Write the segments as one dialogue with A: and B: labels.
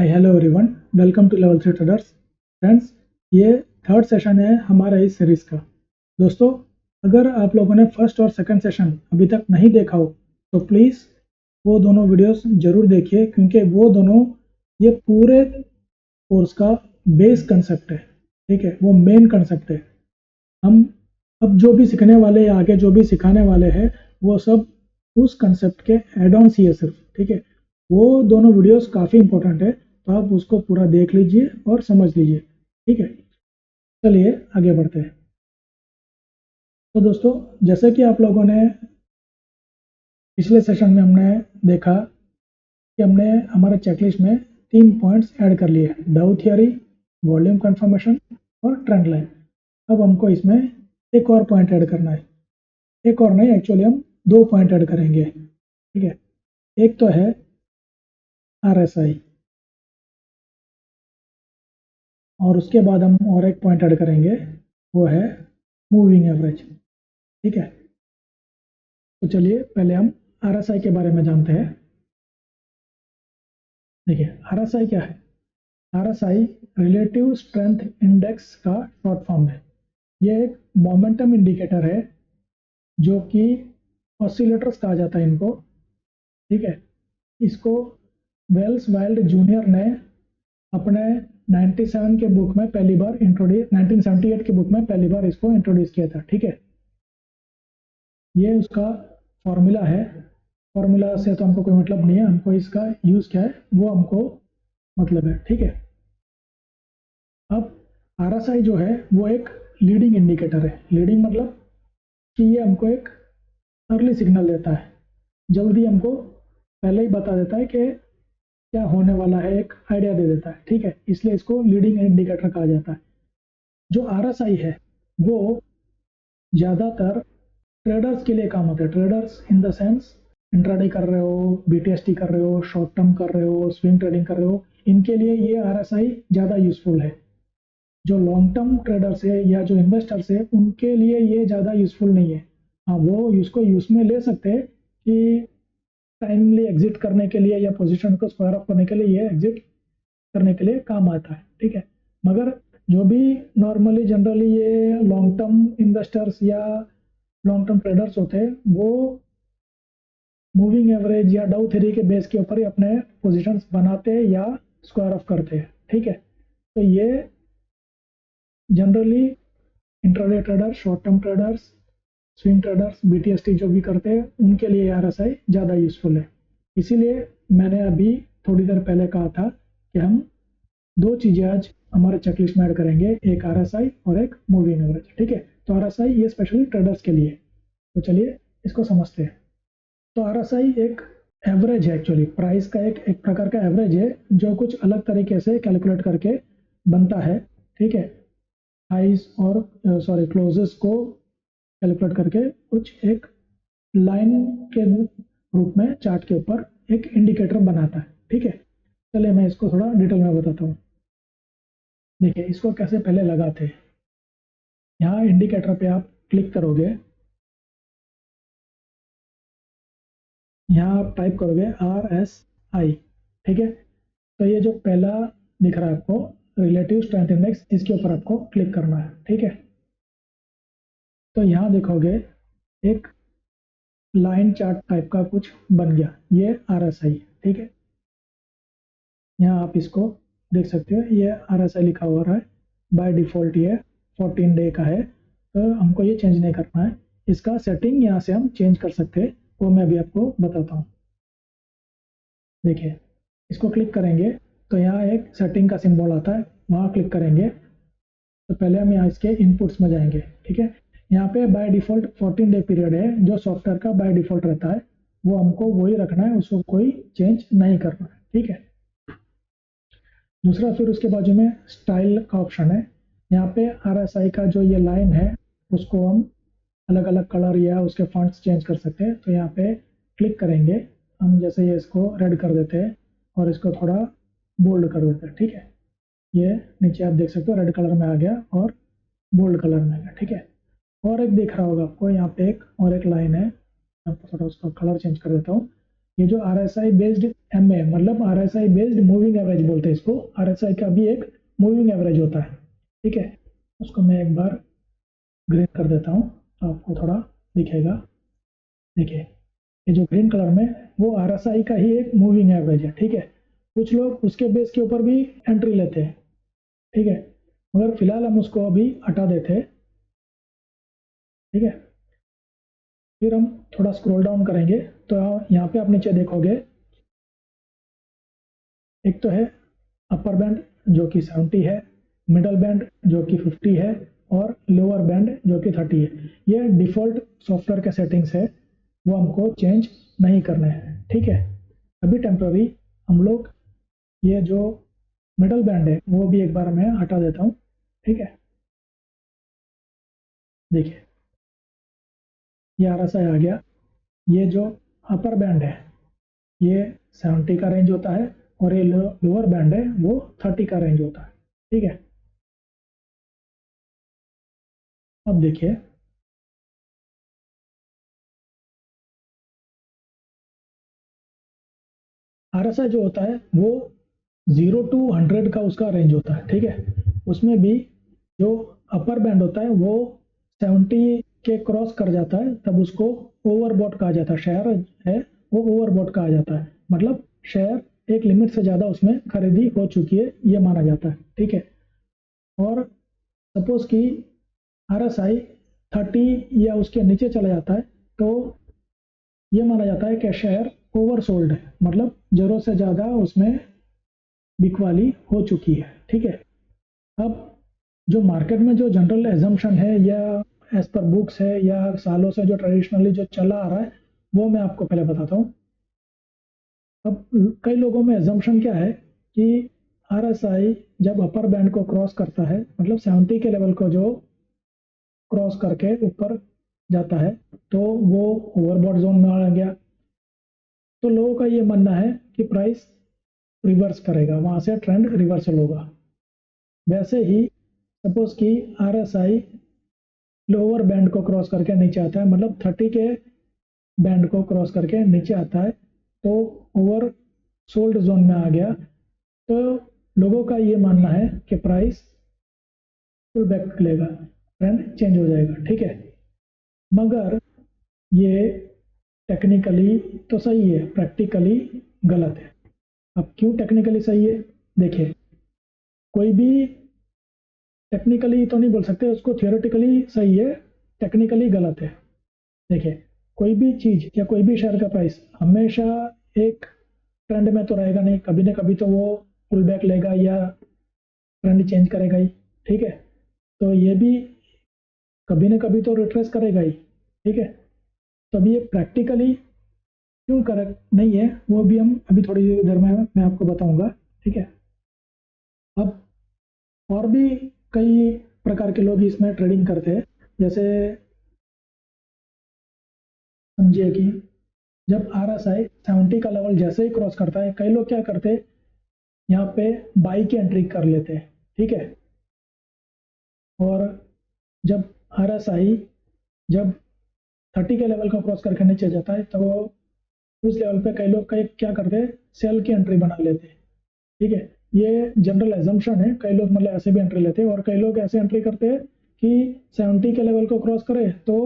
A: Hi hello everyone, welcome to level 3 traders. Friends, ये third session है हमारा इस सीरीज़ का। दोस्तों, अगर आप लोगों ने फर्स्ट और सेकंड सेशन अभी तक नहीं देखा हो तो प्लीज़ वो दोनों वीडियोस ज़रूर देखिए, क्योंकि वो दोनों ये पूरे कोर्स का बेस कंसेप्ट है। ठीक है, वो मेन कंसेप्ट है। हम अब जो भी सीखने वाले हैं, आगे जो भी सिखाने वाले हैं, वो सब उस कंसेप्ट के एड ऑन्स ही है सिर्फ। ठीक है, वो दोनों वीडियोस काफ़ी इंपॉर्टेंट है, तो आप उसको पूरा देख लीजिए और समझ लीजिए। ठीक है, चलिए आगे बढ़ते हैं। तो दोस्तों, जैसे कि आप लोगों ने पिछले सेशन में हमने देखा कि हमने हमारे चेकलिस्ट में 3 पॉइंट्स ऐड कर लिए, डाउ थियरी, वॉल्यूम कंफर्मेशन और ट्रेंड लाइन। अब हमको इसमें एक और पॉइंट ऐड करना है। एक और नहीं, एक्चुअली हम 2 पॉइंट ऐड करेंगे। ठीक है, एक तो है RSI और उसके बाद हम और एक पॉइंट ऐड करेंगे, वो है मूविंग एवरेज। ठीक है, तो चलिए पहले हम RSI के बारे में जानते हैं। देखिए, RSI क्या है? RSI रिलेटिव स्ट्रेंथ इंडेक्स का शॉर्ट फॉर्म है। ये एक मोमेंटम इंडिकेटर है, जो कि ऑसिलेटर्स कहा जाता है इनको। ठीक है, इसको वेल्स वाइल्ड जूनियर ने अपने 97 के बुक में पहली बार इंट्रोड्यूस 1978 के बुक में पहली बार इसको इंट्रोड्यूस किया था। ठीक है, ये उसका फॉर्मूला है। फॉर्मूला से तो हमको कोई मतलब नहीं है, हमको इसका यूज़ क्या है वो हमको मतलब है। ठीक है, अब RSI जो है वो एक लीडिंग इंडिकेटर है। लीडिंग मतलब कि ये हमको एक अर्ली सिग्नल देता है, जल्दी हमको पहले ही बता देता है कि क्या होने वाला है, एक आइडिया दे देता है। ठीक है, इसलिए इसको लीडिंग इंडिकेटर कहा जाता है। जो RSI है वो ज़्यादातर ट्रेडर्स के लिए काम होता है। Traders in the sense, intraday कर रहे हो, BTST कर रहे हो, शॉर्ट टर्म कर रहे हो, स्विंग ट्रेडिंग कर रहे हो, इनके लिए ये RSI ज़्यादा यूजफुल है। जो लॉन्ग टर्म ट्रेडर्स है या जो इन्वेस्टर्स है, उनके लिए ये ज़्यादा यूजफुल नहीं है। हाँ, वो इसको यूज में ले सकते हैं कि टाइमली एग्जिट करने के लिए या पोजीशन को स्क्वायर ऑफ करने के लिए ये एग्जिट करने के लिए काम आता है। ठीक है, मगर जो भी नॉर्मली जनरली ये लॉन्ग टर्म इन्वेस्टर्स या लॉन्ग टर्म ट्रेडर्स होते हैं, वो मूविंग एवरेज या डाउ थ्योरी के बेस के ऊपर ही अपने पोजीशंस बनाते हैं या स्क्वायर ऑफ करते हैं। ठीक है, तो ये generally intraday trader, short term traders, swing traders, BTST जो भी करते हैं, उनके लिए RSI ज़्यादा यूजफुल है। इसीलिए मैंने अभी थोड़ी देर पहले कहा था कि हम 2 चीज़ें आज हमारे चेकलिस्ट में ऐड करेंगे, एक RSI और एक मूविंग एवरेज। ठीक है, तो RSI ये स्पेशली ट्रेडर्स के लिए। तो चलिए इसको समझते हैं। तो RSI एक एवरेज है, एक्चुअली प्राइस का एक प्रकार का एवरेज है, जो कुछ अलग तरीके से कैलकुलेट करके बनता है। ठीक है, हाइज और सॉरी क्लोजेस को कैलकुलेट करके कुछ एक लाइन के रूप में चार्ट के ऊपर एक इंडिकेटर बनाता है। ठीक है, चलिए मैं इसको थोड़ा डिटेल में बताता हूँ। देखिए, इसको कैसे पहले लगाते हैं। यहाँ इंडिकेटर पे आप क्लिक करोगे, यहाँ आप टाइप करोगे RSI। ठीक है, तो ये जो पहला दिख रहा है आपको, रिलेटिव स्ट्रेंथ इंडेक्स, इसके ऊपर आपको क्लिक करना है। ठीक है, तो यहाँ देखोगे एक लाइन चार्ट टाइप का कुछ बन गया, ये RSI। ठीक है, यहाँ आप इसको देख सकते हो, ये RSI लिखा हुआ है। बाय डिफ़ॉल्ट ये 14 डे का है, तो हमको ये चेंज नहीं करना है। इसका सेटिंग यहाँ से हम चेंज कर सकते हैं, वो मैं अभी आपको बताता हूँ। देखिए, इसको क्लिक करेंगे तो यहाँ एक सेटिंग का सिंबल आता है, वहाँ क्लिक करेंगे तो पहले हम यहाँ इसके इनपुट्स में जाएंगे। ठीक है, यहाँ पे बाय डिफ़ॉल्ट 14 डे पीरियड है, जो सॉफ्टवेयर का बाय डिफ़ॉल्ट रहता है, वो हमको वही रखना है, उसको कोई चेंज नहीं करना है। ठीक है, दूसरा फिर उसके बाजू में स्टाइल का ऑप्शन है। यहाँ पे RSI का जो ये लाइन है, उसको हम अलग अलग कलर या उसके फॉन्ट्स चेंज कर सकते हैं। तो यहाँ पे क्लिक करेंगे हम, जैसे ये इसको रेड कर देते हैं और इसको थोड़ा बोल्ड कर देते हैं। ठीक है, ये नीचे आप देख सकते हो रेड कलर में आ गया और बोल्ड कलर में आ गया। ठीक है, और एक दिख रहा होगा आपको, यहाँ पे एक और एक लाइन है, आपको थोड़ा उसका कलर चेंज कर देता हूँ। ये जो RSI बेस्ड MA मतलब RSI बेस्ड मूविंग एवरेज बोलते हैं इसको। RSI का भी एक मूविंग एवरेज होता है, ठीक है। उसको मैं एक बार ग्रीन कर देता हूँ तो आपको थोड़ा दिखेगा। देखिए ये जो ग्रीन कलर में वो RSI का ही एक मूविंग एवरेज है, ठीक है। कुछ लोग उसके बेस के ऊपर भी एंट्री लेते हैं, ठीक है, मगर फिलहाल हम उसको अभी हटा देते हैं, ठीक है। फिर हम थोड़ा स्क्रॉल डाउन करेंगे तो यहाँ पे आप नीचे देखोगे, एक तो है अपर बैंड जो कि 70 है, मिडल बैंड जो कि 50 है, और लोअर बैंड जो कि 30 है। ये डिफ़ॉल्ट सॉफ्टवेयर के सेटिंग्स है, वो हमको चेंज नहीं करने हैं, ठीक है। अभी टेम्प्ररी हम लोग ये जो मिडल बैंड है वो भी एक बार मैं हटा देता हूँ, ठीक है। देखिए ये RSI आ गया। ये जो अपर बैंड है ये 70 का रेंज होता है, और ये लोअर बैंड है वो 30 का रेंज होता है, ठीक है। अब देखिए RSI जो होता है वो 0 to 100 का उसका रेंज होता है, ठीक है। उसमें भी जो अपर बैंड होता है वो 70 के क्रॉस कर जाता है तब उसको ओवरबॉट कहा जाता है। शेयर है वो ओवरबॉट कहा जाता है, मतलब शेयर एक लिमिट से ज़्यादा उसमें खरीदी हो चुकी है ये माना जाता है, ठीक है। और सपोज कि RSI 30 या उसके नीचे चला जाता है तो ये माना जाता है कि शेयर ओवरसोल्ड है, मतलब जरूरत से ज़्यादा उसमें बिकवाली हो चुकी है, ठीक है। अब जो मार्केट में जो जनरल एजम्पशन है या एज पर बुक्स है या सालों से जो ट्रेडिशनली जो चला आ रहा है वो मैं आपको पहले बताता हूँ। अब कई लोगों में एजम्पशन क्या है कि RSI जब अपर बैंड को क्रॉस करता है, मतलब 70 के लेवल को जो क्रॉस करके ऊपर जाता है तो वो ओवरबॉट जोन में आ गया। तो लोगों का ये मानना है कि प्राइस रिवर्स करेगा, वहां से ट्रेंड रिवर्सल होगा। वैसे ही सपोज कि RSI लोअर बैंड को क्रॉस करके नीचे आता है, मतलब 30 के बैंड को क्रॉस करके नीचे आता है तो ओवर सोल्ड जोन में आ गया। तो लोगों का ये मानना है कि प्राइस पुल बैक लेगा, ट्रेंड चेंज हो जाएगा, ठीक है। मगर ये टेक्निकली तो सही है, प्रैक्टिकली गलत है। अब क्यों टेक्निकली सही है? देखिए कोई भी टेक्निकली तो नहीं बोल सकते उसको, थियोरेटिकली सही है, टेक्निकली गलत है। देखिए कोई भी चीज़ या कोई भी शेयर का प्राइस हमेशा एक ट्रेंड में तो रहेगा नहीं, कभी ना कभी तो वो पुल बैक लेगा या ट्रेंड चेंज करेगा ही, ठीक है। तो ये भी कभी ना कभी तो रिट्रेस करेगा ही, ठीक है। तो अभी ये प्रैक्टिकली क्यों करेक्ट नहीं है वो भी हम अभी थोड़ी देर में मैं आपको बताऊंगा, ठीक है। अब और भी कई प्रकार के लोग इसमें ट्रेडिंग करते हैं, जैसे समझिए कि जब RSI 70 का लेवल जैसे ही क्रॉस करता है, कई लोग क्या करते हैं यहाँ पे बाई की एंट्री कर लेते हैं, ठीक है। और जब RSI जब 30 के लेवल को क्रॉस करके नीचे जाता है तो उस लेवल पे कई लोग कई क्या करते हैं सेल की एंट्री बना लेते हैं, ठीक है। ये जनरल एजम्पशन है, कई लोग मतलब ऐसे भी एंट्री लेते हैं और कई लोग ऐसे एंट्री करते हैं कि 70 के लेवल को क्रॉस करे तो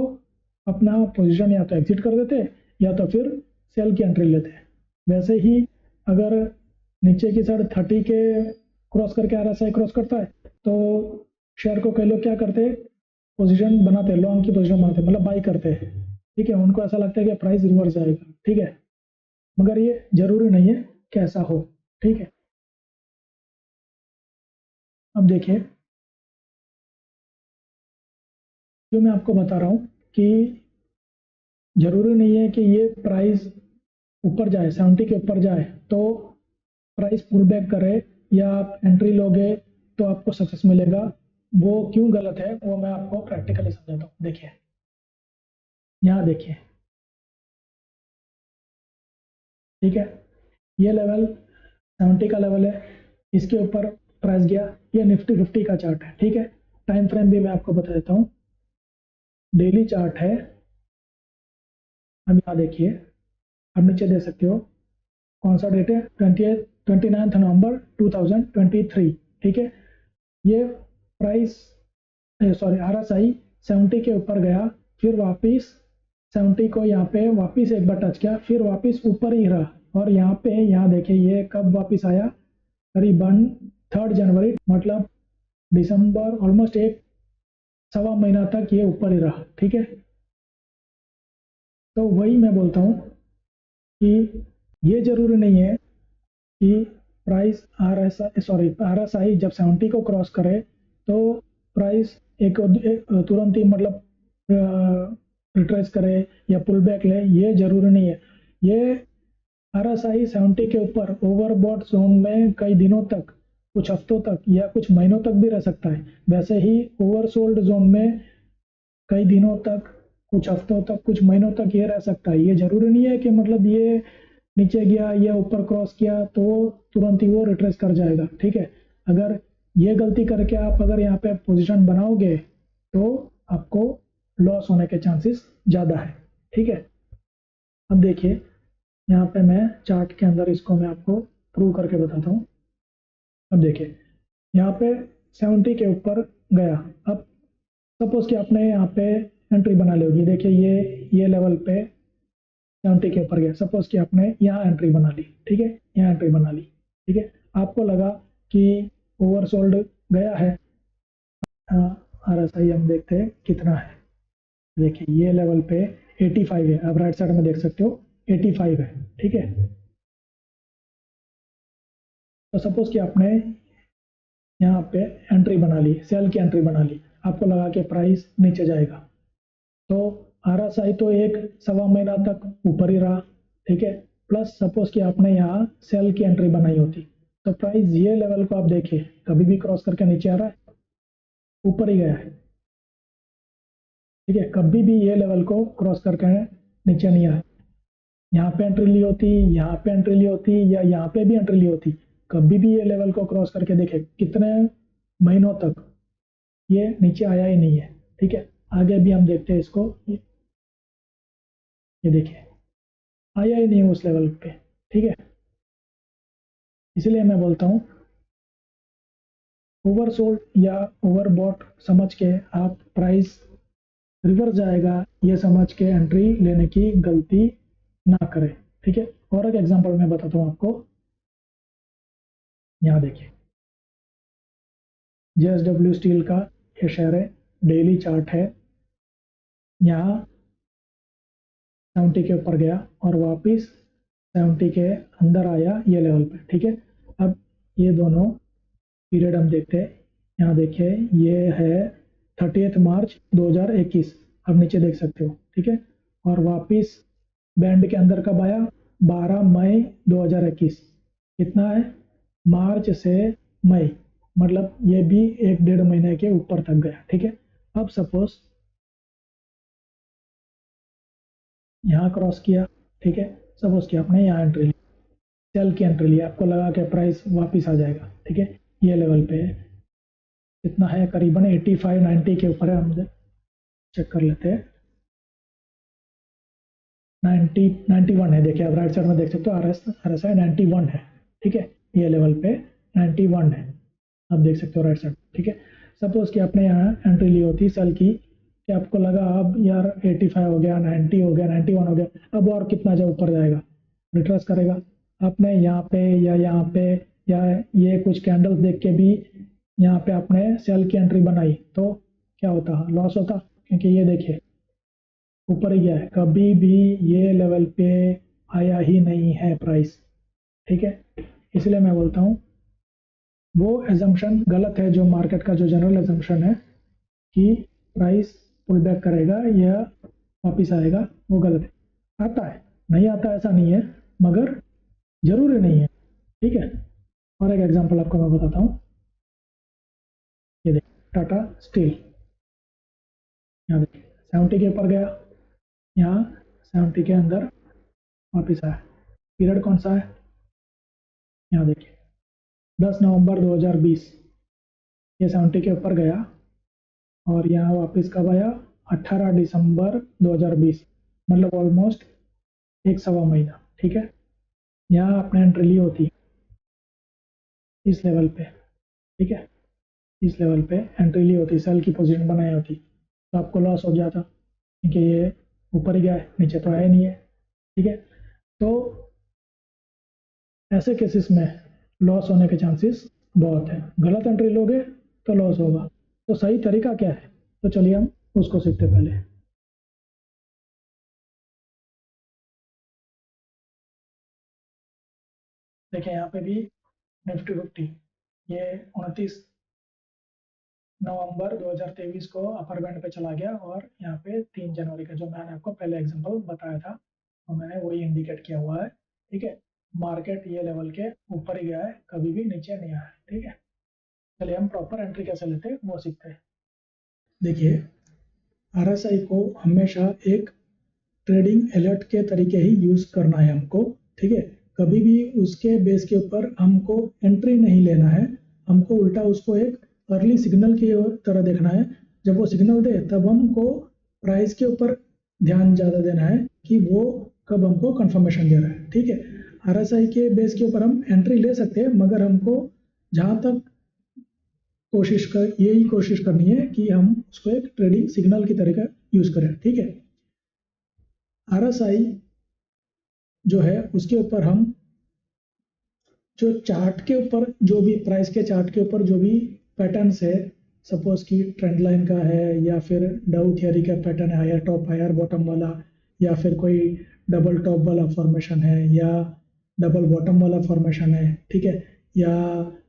A: अपना पोजीशन या तो एग्जिट कर देते हैं या तो फिर सेल की एंट्री लेते हैं। वैसे ही अगर नीचे की साइड 30 के क्रॉस करके RSI क्रॉस करता है तो शेयर को कई लोग क्या करते हैं पोजीशन बनाते हैं, लॉन्ग की पोजीशन बनाते हैं, मतलब बाई करते हैं, ठीक है। उनको ऐसा लगता है कि प्राइस रिवर्स जाएगा, ठीक है, मगर ये जरूरी नहीं है कि ऐसा हो, ठीक है। अब देखिए जो मैं आपको बता रहा हूँ कि जरूरी नहीं है कि ये प्राइस ऊपर जाए, 70 के ऊपर जाए तो प्राइस पुल बैक करे या आप एंट्री लोगे तो आपको सक्सेस मिलेगा। वो क्यों गलत है वो मैं आपको प्रैक्टिकली समझाता हूँ। देखिए यहाँ देखिए, ठीक है, ये लेवल 70 का लेवल है, इसके ऊपर प्राइस गया, ये निफ्टी 50 का चार्ट है, ठीक है। टाइम फ्रेम भी मैं आपको बता देता हूँ, डेली चार्ट है। अब यहाँ देखिए, अब नीचे दे सकते हो कौन सा डेट है, 29 नवंबर 2023, ठीक है। ये प्राइस सॉरी RSI 70 के ऊपर गया, फिर वापस 70 को यहाँ पे वापस एक बार टच किया, फिर वापस ऊपर ही रहा, और यहाँ पे यहाँ देखिए ये कब वापस आया, करीबन 3 जनवरी, मतलब दिसंबर, ऑलमोस्ट एक सवा महीना तक ये ऊपर ही रहा, ठीक है। तो वही मैं बोलता हूँ कि ये जरूरी नहीं है कि प्राइस RSI जब 70 को क्रॉस करे तो प्राइस एक तुरंत ही मतलब रिट्रेस करे या पुल बैक ले, ये जरूरी नहीं है। ये RSI 70 के ऊपर ओवरबॉट जोन में कई दिनों तक, कुछ हफ्तों तक या कुछ महीनों तक भी रह सकता है। वैसे ही ओवरसोल्ड जोन में कई दिनों तक, कुछ हफ्तों तक, कुछ महीनों तक ये रह सकता है। ये जरूरी नहीं है कि मतलब ये नीचे गया या ऊपर क्रॉस किया तो तुरंत ही वो रिट्रेस कर जाएगा, ठीक है। अगर ये गलती करके आप अगर यहाँ पे पोजीशन बनाओगे तो आपको लॉस होने के चांसेस ज़्यादा है, ठीक है। अब देखिए यहाँ पे मैं चार्ट के अंदर इसको मैं आपको प्रूव करके बताता हूँ। अब देखिए यहाँ पे 70 के ऊपर गया, अब सपोज कि आपने यहाँ पे एंट्री बना ली होगी, देखिए ये लेवल पे 70 के ऊपर गया, सपोज कि आपने यहाँ एंट्री बना ली, ठीक है, यहाँ एंट्री बना ली, ठीक है। आपको लगा कि ओवरसोल्ड गया है, RSI हम देखते हैं कितना है, देखिए ये लेवल पे 85 है, आप राइट साइड में देख सकते हो 85 है, ठीक है। तो सपोज कि आपने यहाँ पे एंट्री बना ली, सेल की एंट्री बना ली, आपको लगा कि प्राइस नीचे जाएगा, तो RSI तो एक सवा महीना तक ऊपर ही रहा, ठीक है। प्लस सपोज कि आपने यहाँ सेल की एंट्री बनाई होती, तो प्राइस ये लेवल को आप देखिए कभी भी क्रॉस करके नीचे आ रहा है, ऊपर ही गया है, ठीक है। कभी भी ये लेवल को क्रॉस करके नीचे नहीं आया, यहाँ पे एंट्री ली होती, यहाँ पे एंट्री ली होती, या यहाँ पे भी एंट्री ली होती, कभी भी ये लेवल को क्रॉस करके देखे कितने महीनों तक ये नीचे आया ही नहीं है, ठीक है। आगे भी हम देखते हैं इसको, ये देखिए आया ही नहीं उस लेवल पे, ठीक है। इसलिए मैं बोलता हूँ ओवरसोल्ड या ओवरबॉट समझ के आप प्राइस रिवर्स जाएगा ये समझ के एंट्री लेने की गलती ना करें, ठीक है। और एक एग्जांपल मैं बताता हूँ आपको, यहाँ देखिए JSW स्टील का ये शेयर है, डेली चार्ट है, यहाँ 70 के ऊपर गया और वापस 70 के अंदर आया ये लेवल पे, ठीक है। अब ये दोनों पीरियड हम देखते हैं, यहाँ देखिए ये है 30 मार्च 2021, अब नीचे देख सकते हो, ठीक है। और वापस बैंड के अंदर कब आया, 12 मई 2021, कितना है, मार्च से मई, मतलब ये भी 1-1.5 महीने के ऊपर तक गया, ठीक है। अब सपोज यहाँ क्रॉस किया, ठीक है, सपोज कि आपने यहाँ एंट्री ली, सेल की एंट्री ली, आपको लगा कि प्राइस वापस आ जाएगा, ठीक है। ये लेवल पे कितना है, करीबन 85-90 के ऊपर है, हम चेक कर लेते हैं, 91 है, देखिए आप राइट साइड में देख सकते हो RSI 91 है, ठीक है। ये लेवल पे 91 है, आप देख सकते हो राइट साइड, ठीक है। सपोज कि आपने यहाँ एंट्री ली होती सेल की, कि आपको लगा अब यार 85 हो गया, 90 हो गया, 91 हो गया, अब और कितना जब ऊपर जाएगा, रिट्रेस करेगा। आपने यहाँ पे या यहाँ पे या ये कुछ कैंडल्स देख के भी यहाँ पे आपने सेल की एंट्री बनाई तो क्या होता, लॉस होता, क्योंकि ये देखिए ऊपर ही गया है, कभी भी ये लेवल पे आया ही नहीं है प्राइस, ठीक है। इसलिए मैं बोलता हूँ वो एजम्पशन गलत है, जो मार्केट का जो जनरल एजम्पशन है कि प्राइस पुल बैक करेगा या वापिस आएगा, वो गलत है। आता है, नहीं आता ऐसा नहीं है, मगर जरूरी नहीं है, ठीक है। और एक एग्जांपल आपको मैं बताता हूँ, ये देखिए टाटा स्टील, यहाँ देखिए 70 के ऊपर गया, यहाँ 70 के अंदर वापिस आया, पीरियड कौन सा है, यहाँ देखिए 10 नवंबर 2020, ये 70 के ऊपर गया और यहाँ वापस कब आया, 18 दिसंबर 2020, मतलब ऑलमोस्ट एक सवा महीना, ठीक है। यहाँ आपने एंट्री ली होती इस लेवल पे, ठीक है, इस लेवल पे एंट्री ली होती, सेल की पोजीशन बनाई होती, तो आपको लॉस हो गया था क्योंकि ये ऊपर ही गया है, नीचे तो आया नहीं है, ठीक है। तो ऐसे केसेस में लॉस होने के चांसेस बहुत है, गलत एंट्री लोगे तो लॉस होगा। तो सही तरीका क्या है, तो चलिए हम उसको सीखते पहले। देखिए यहाँ पे भी निफ्टी 50 ये 29 नवंबर 2023 को अपर बैंड पे चला गया, और यहाँ पे 3 जनवरी का जो मैंने आपको पहले एग्जांपल बताया था, तो मैंने वही इंडिकेट किया हुआ है, ठीक है। मार्केट ये लेवल के ऊपर ही गया है, कभी भी नीचे नहीं आया है, ठीक है। चलिए हम प्रॉपर एंट्री कैसे लेते हैं वो सीखते हैं। देखिए आरएसआई को हमेशा एक ट्रेडिंग अलर्ट के तरीके ही यूज करना है हमको, ठीक है। कभी भी उसके बेस के ऊपर हमको एंट्री नहीं लेना है, हमको उल्टा उसको एक अर्ली सिग्नल की तरह देखना है। जब वो सिग्नल दे तब हमको प्राइस के ऊपर ध्यान ज़्यादा देना है कि वो कब हमको कंफर्मेशन दे रहा है, ठीक है। आरएसआई के बेस के ऊपर हम एंट्री ले सकते हैं, मगर हमको जहाँ तक यही कोशिश करनी है कि हम उसको एक ट्रेडिंग सिग्नल की तरह यूज करें, ठीक है। आरएसआई जो है उसके ऊपर हम जो चार्ट के ऊपर जो भी प्राइस के चार्ट के ऊपर जो भी पैटर्न्स है, सपोज कि ट्रेंड लाइन का है या फिर डाउ थियरी का पैटर्न है, हायर टॉप हायर बॉटम वाला, या फिर कोई डबल टॉप वाला फॉर्मेशन है या डबल बॉटम वाला फॉर्मेशन है, ठीक है, या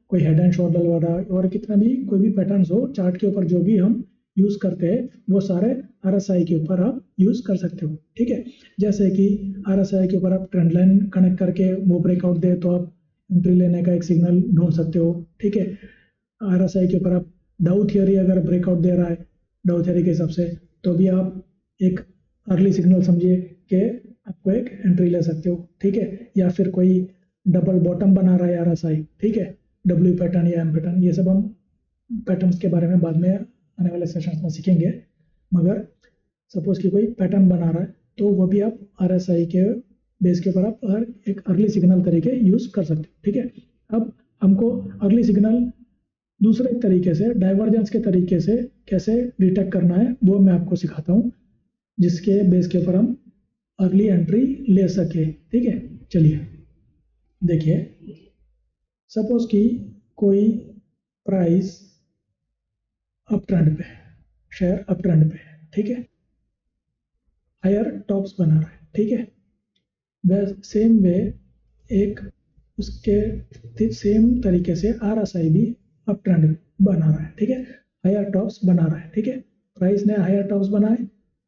A: कोई हेड एंड शोल्डर वाला, और कितना भी कोई भी पैटर्न्स हो चार्ट के ऊपर जो भी हम यूज करते हैं वो सारे आरएसआई के ऊपर आप यूज कर सकते हो, ठीक है। जैसे कि आरएसआई के ऊपर आप ट्रेंड लाइन कनेक्ट करके वो ब्रेकआउट दे तो आप एंट्री लेने का एक सिग्नल ढूंढ सकते हो, ठीक है। आरएसआई के ऊपर आप डाउ थियरी अगर ब्रेकआउट दे रहा है डाउ थियरी के हिसाब से, तो भी आप एक अर्ली सिग्नल समझिए कि आपको एक एंट्री ले सकते हो, ठीक है। या फिर कोई डबल बॉटम बना रहा है आरएसआई, ठीक है, डब्ल्यू पैटर्न या एम पैटर्न, ये सब हम पैटर्न्स के बारे में बाद में आने वाले सेशंस में सीखेंगे। मगर सपोज कि कोई पैटर्न बना रहा है तो वो भी आप आरएसआई के बेस के ऊपर आप एक अर्ली सिग्नल तरीके यूज कर सकते हो, ठीक है। अब हमको अर्ली सिग्नल दूसरे तरीके से डाइवर्जेंस के तरीके से कैसे डिटेक्ट करना है वो मैं आपको सिखाता हूँ, जिसके बेस के ऊपर हम अर्ली एंट्री ले सके, ठीक है। चलिए देखिए, सपोज कि कोई प्राइस अप ट्रेंड पे, शेयर अप ट्रेंड पे, ठीक है, हायर टॉप्स बना रहा है, ठीक है। व सेम वे एक उसके सेम तरीके से आरएसआई भी अप ट्रेंड बना रहा है, ठीक है, हायर टॉप्स बना रहा है, ठीक है। प्राइस ने हायर टॉप्स बनाए,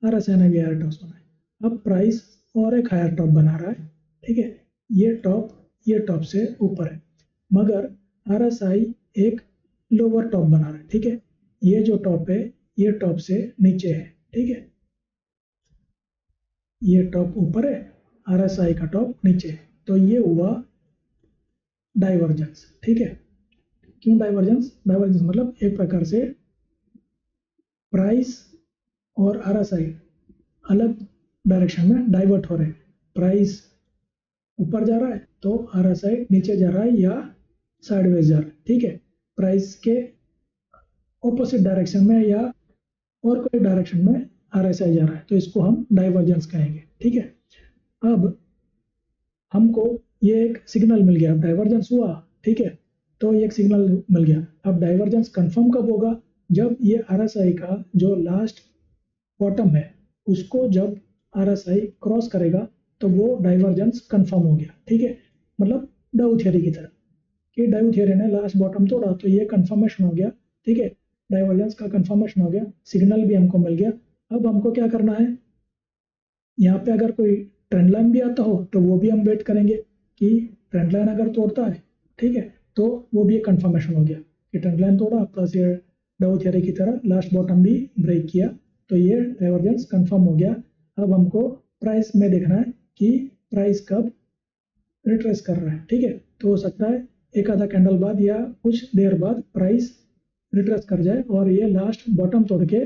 A: आरएसआई ने भी हायर टॉप्स बनाए। अब प्राइस और एक हायर टॉप बना रहा है, ठीक है, ये टॉप से ऊपर है, मगर आरएसआई एक लोअर टॉप बना रहा है, ठीक है। ये जो टॉप है ये टॉप से नीचे है, ठीक है, ये टॉप ऊपर है, आरएसआई का टॉप नीचे है, तो ये हुआ डाइवर्जेंस, ठीक है। क्यों डाइवर्जेंस? डाइवर्जेंस मतलब एक प्रकार से प्राइस और आरएसआई अलग डायरेक्शन में डाइवर्ट हो रहे हैं। प्राइस ऊपर जा रहा है तो आरएसआई नीचे जा रहा है या साइडवेज जा रहा है, ठीक है। प्राइस के ऑपोजिट डायरेक्शन में या और कोई डायरेक्शन में आरएसआई जा रहा है, तो इसको हम डाइवर्जेंस कहेंगे, ठीक है। अब हमको ये एक सिग्नल मिल गया, डाइवर्जेंस हुआ, ठीक है, तो ये एक सिग्नल मिल गया। अब डाइवर्जेंस कंफर्म कब होगा? जब ये आरएसआई का जो लास्ट बॉटम है उसको जब आरएसआई क्रॉस करेगा तो वो डाइवर्जेंस कंफर्म हो गया, ठीक है। मतलब डाउ थियरी की तरह कि डाउ थियरी ने लास्ट बॉटम तोड़ा तो ये कंफर्मेशन हो गया, ठीक है, डाइवर्जेंस का कंफर्मेशन हो गया, सिग्नल भी हमको मिल गया। अब हमको क्या करना है, यहाँ पे अगर कोई ट्रेंड लाइन भी आता हो तो वो भी हम वेट करेंगे कि ट्रेंड लाइन अगर तोड़ता है, ठीक है, तो वो भी एक कंफर्मेशन हो गया कि ट्रेंड लाइन तोड़ा प्लस ये डाउ थियरी की तरह लास्ट बॉटम भी ब्रेक किया, तो ये डाइवर्जेंस कंफर्म हो गया। अब हमको प्राइस में देखना है कि प्राइस कब रिट्रेस कर रहा है, ठीक है। तो हो सकता है एक आधा कैंडल बाद या कुछ देर बाद प्राइस रिट्रेस कर जाए और ये लास्ट बॉटम तोड़ के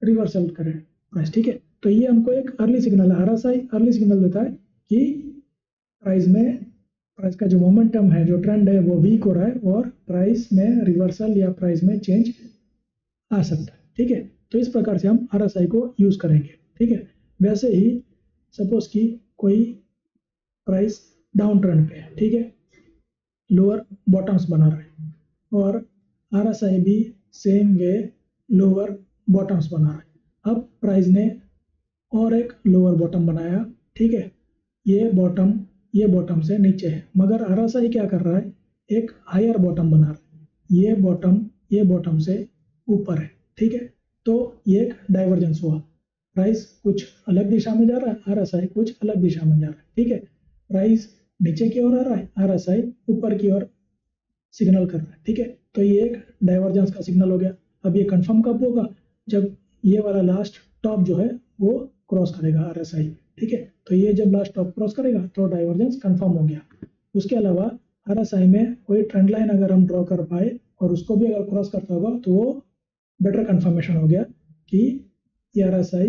A: रिवर्सल करे प्राइस, ठीक है। तो ये हमको एक अर्ली सिग्नल है, आरएसआई अर्ली सिग्नल देता है कि प्राइस का जो मोमेंटम है, जो ट्रेंड है, वो वीक हो रहा है और प्राइस में रिवर्सल या प्राइस में चेंज आ सकता है। ठीक है, तो इस प्रकार से हम RSI को यूज़ करेंगे। ठीक है, वैसे ही सपोज कि कोई प्राइस डाउन ट्रेंड पे है, ठीक है, लोअर बॉटम्स बना रहा है और RSI भी सेम वे लोअर बॉटम्स बना रहा है। अब प्राइस ने और एक लोअर बॉटम बनाया, ठीक है, ये बॉटम से नीचे है, मगर RSI क्या कर रहा है, एक हायर बॉटम बना रहा है, ये बॉटम से ऊपर है। ठीक है, तो ये एक डाइवर्जेंस हुआ, प्राइस कुछ अलग दिशा में जा रहा है, RSI कुछ अलग दिशा में जा रहा है। ठीक है, प्राइस नीचे की ओर आ रहा है, RSI ऊपर की ओर सिग्नल कर रहा है। ठीक है, तो ये एक डाइवर्जेंस का सिग्नल हो गया। अब ये कंफर्म कब होगा, जब ये वाला लास्ट टॉप जो है वो क्रॉस करेगा RSI। ठीक है, तो ये जब लास्ट टॉप क्रॉस करेगा तो डाइवर्जेंस कंफर्म हो गया। उसके अलावा RSI में कोई ट्रेंड लाइन अगर हम ड्रॉ कर पाए और उसको भी अगर क्रॉस करता होगा तो वो बेटर कंफर्मेशन हो गया कि ये RSI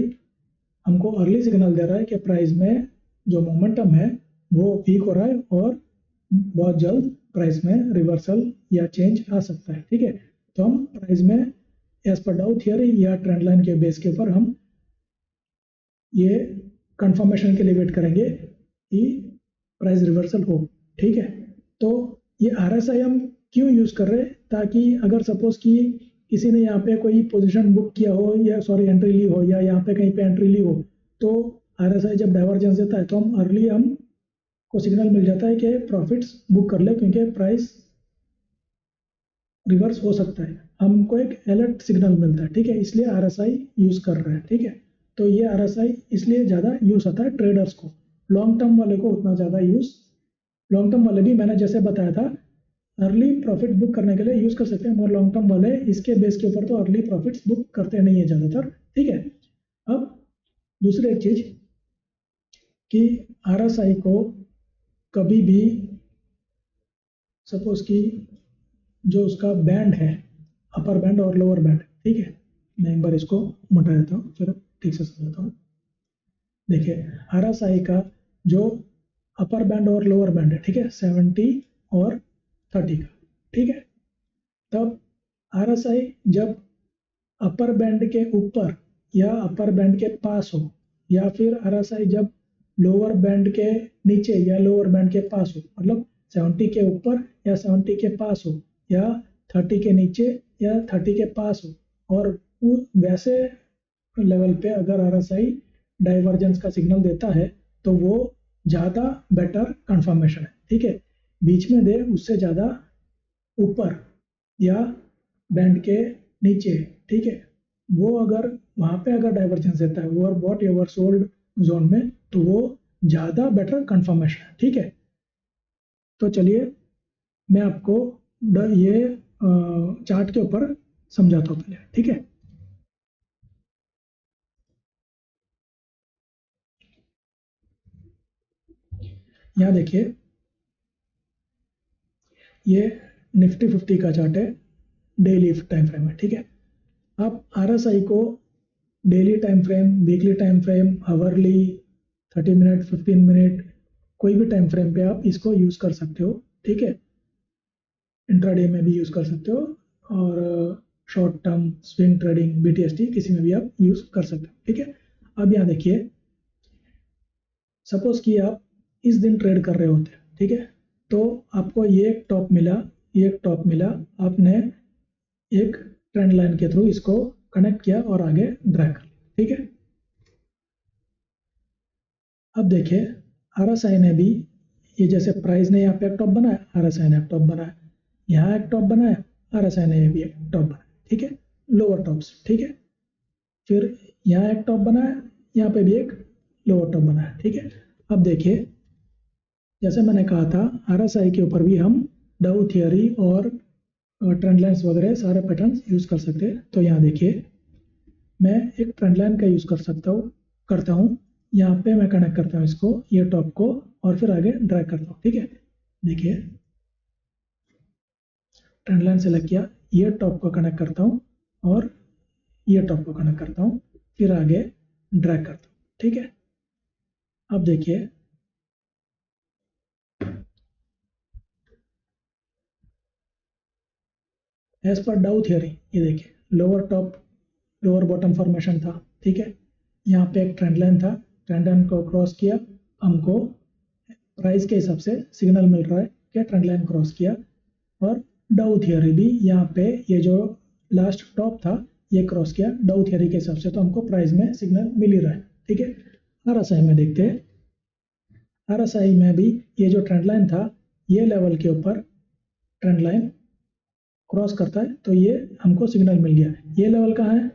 A: हमको अर्ली सिग्नल दे रहा है कि प्राइस में जो मोमेंटम है वो वीक हो रहा है और बहुत जल्द प्राइस में रिवर्सल या चेंज आ सकता है। ठीक है, तो हम प्राइस में एज पर डाउ थियरी या ट्रेंड लाइन के बेस के ऊपर हम ये कंफर्मेशन के लिए वेट करेंगे कि प्राइस रिवर्सल हो। ठीक है, तो ये RSI हम क्यों यूज़ कर रहे हैं, ताकि अगर सपोज कि किसी ने यहाँ पे कोई पोजीशन बुक किया हो या सॉरी एंट्री ली हो या यहाँ पे कहीं पे एंट्री ली हो, तो RSI जब डाइवर्जेंस देता है तो हम को सिग्नल मिल जाता है कि प्रॉफिट्स बुक कर ले, क्योंकि प्राइस रिवर्स हो सकता है, हमको एक अलर्ट सिग्नल मिलता है। ठीक है, इसलिए RSI यूज़ कर रहे हैं। ठीक है, तो ये RSI इसलिए ज़्यादा यूज़ होता है ट्रेडर्स को, लॉन्ग टर्म वाले को उतना ज़्यादा यूज़, लॉन्ग टर्म वाले भी मैंने जैसे बताया था अर्ली प्रॉफिट बुक करने के लिए यूज़ कर सकते हैं, मगर लॉन्ग टर्म वाले इसके बेस के ऊपर तो अर्ली प्रॉफिट्स बुक करते नहीं है ज़्यादातर। ठीक है, अब दूसरी एक चीज़ कि RSI को कभी भी सपोज कि जो उसका बैंड है, अपर बैंड और लोअर बैंड, ठीक है, मैं एक बार इसको मिटा देता हूँ फिर ठीक से समझाता हूँ। देखिए RSI का जो अपर बैंड और लोअर बैंड है, ठीक है, 70 और 30 का, ठीक है, तब RSI जब अपर बैंड के ऊपर या अपर बैंड के पास हो, या फिर RSI जब लोअर बैंड के नीचे या लोअर बैंड के पास हो, मतलब 70 के ऊपर या 70 के पास हो, या 30 के नीचे या 30 के पास हो, और वैसे लेवल पे अगर RSI डाइवर्जेंस का सिग्नल देता है तो वो ज़्यादा बेटर कंफर्मेशन है। ठीक है, बीच में दे उससे ज़्यादा ऊपर या बैंड के नीचे, ठीक है, वो अगर वहाँ पे अगर डाइवर्जेंस देता है ओवर बॉट या ओवर सोल्ड जोन में, तो वो ज़्यादा बेटर कंफर्मेशन है। ठीक है, तो चलिए मैं आपको ये चार्ट के ऊपर समझाता हूँ पहले। ठीक है, यहाँ देखिए ये निफ्टी 50 का चार्ट है, डेली टाइम फ्रेम है। ठीक है, आप RSI को daily time frame, weekly time frame, hourly, 30 minute, 15 minute, कोई भी टाइम फ्रेम पे आप इसको यूज़ कर सकते हो। ठीक है, इंट्राडे में भी यूज़ कर सकते हो और short term swing trading BTST किसी में भी आप यूज़ कर सकते हो। ठीक है, अब यहाँ देखिए सपोज कि आप इस दिन ट्रेड कर रहे होते हैं, ठीक है, तो आपको ये टॉप मिला, ये टॉप मिला, आपने एक ट्रेंड लाइन के थ्रू इसको कनेक्ट किया और आगे ड्रैग कर लिया। ठीक है, अब देखिए RSI ने भी ये जैसे प्राइस ने यहाँ पे एक टॉप बनाया, RSI ने एक टॉप बनाया, यहाँ एक टॉप बनाया, RSI ने भी एक टॉप बनाया। ठीक है, लोअर टॉप्स। ठीक है, फिर यहाँ एक टॉप बनाया, यहाँ पे भी एक लोअर टॉप बनाया। ठीक है, अब देखिए जैसे मैंने कहा था RSI के ऊपर भी हम डाउ थियरी और ट्रेंड लाइन्स वगैरह सारे पैटर्न्स यूज़ कर सकते हैं। तो यहाँ देखिए मैं एक ट्रेंड लाइन का यूज़ कर सकता हूँ, करता हूँ, यहाँ पे मैं कनेक्ट करता हूँ इसको, ये टॉप को, और फिर आगे ड्रैग करता हूँ। ठीक है, देखिए ट्रेंड लाइन सेलेक्ट किया, ये टॉप को कनेक्ट करता हूँ और ये टॉप को कनेक्ट करता हूँ, फिर आगे ड्रैग करता हूँ। ठीक है, अब देखिए एज पर डाउ थियरी, ये देखिए lower top lower bottom formation था, ठीक है, यहाँ पे एक ट्रेंड लाइन था, ट्रेंड लाइन को क्रॉस किया, हमको प्राइस के हिसाब से सिग्नल मिल रहा है कि ट्रेंड लाइन क्रॉस किया, और डाउ थियरी भी यहाँ पे ये जो लास्ट टॉप था ये क्रॉस किया डाउ थियरी के हिसाब से, तो हमको प्राइस में सिग्नल मिल ही रहा है, ठीक है। आरएसआई में देखते हैं, आरएसआई में भी ये जो ट्रेंड लाइन था ये लेवल के ऊपर ट्रेंड लाइन क्रॉस करता है, तो ये हमको सिग्नल मिल गया। ये लेवल कहाँ है,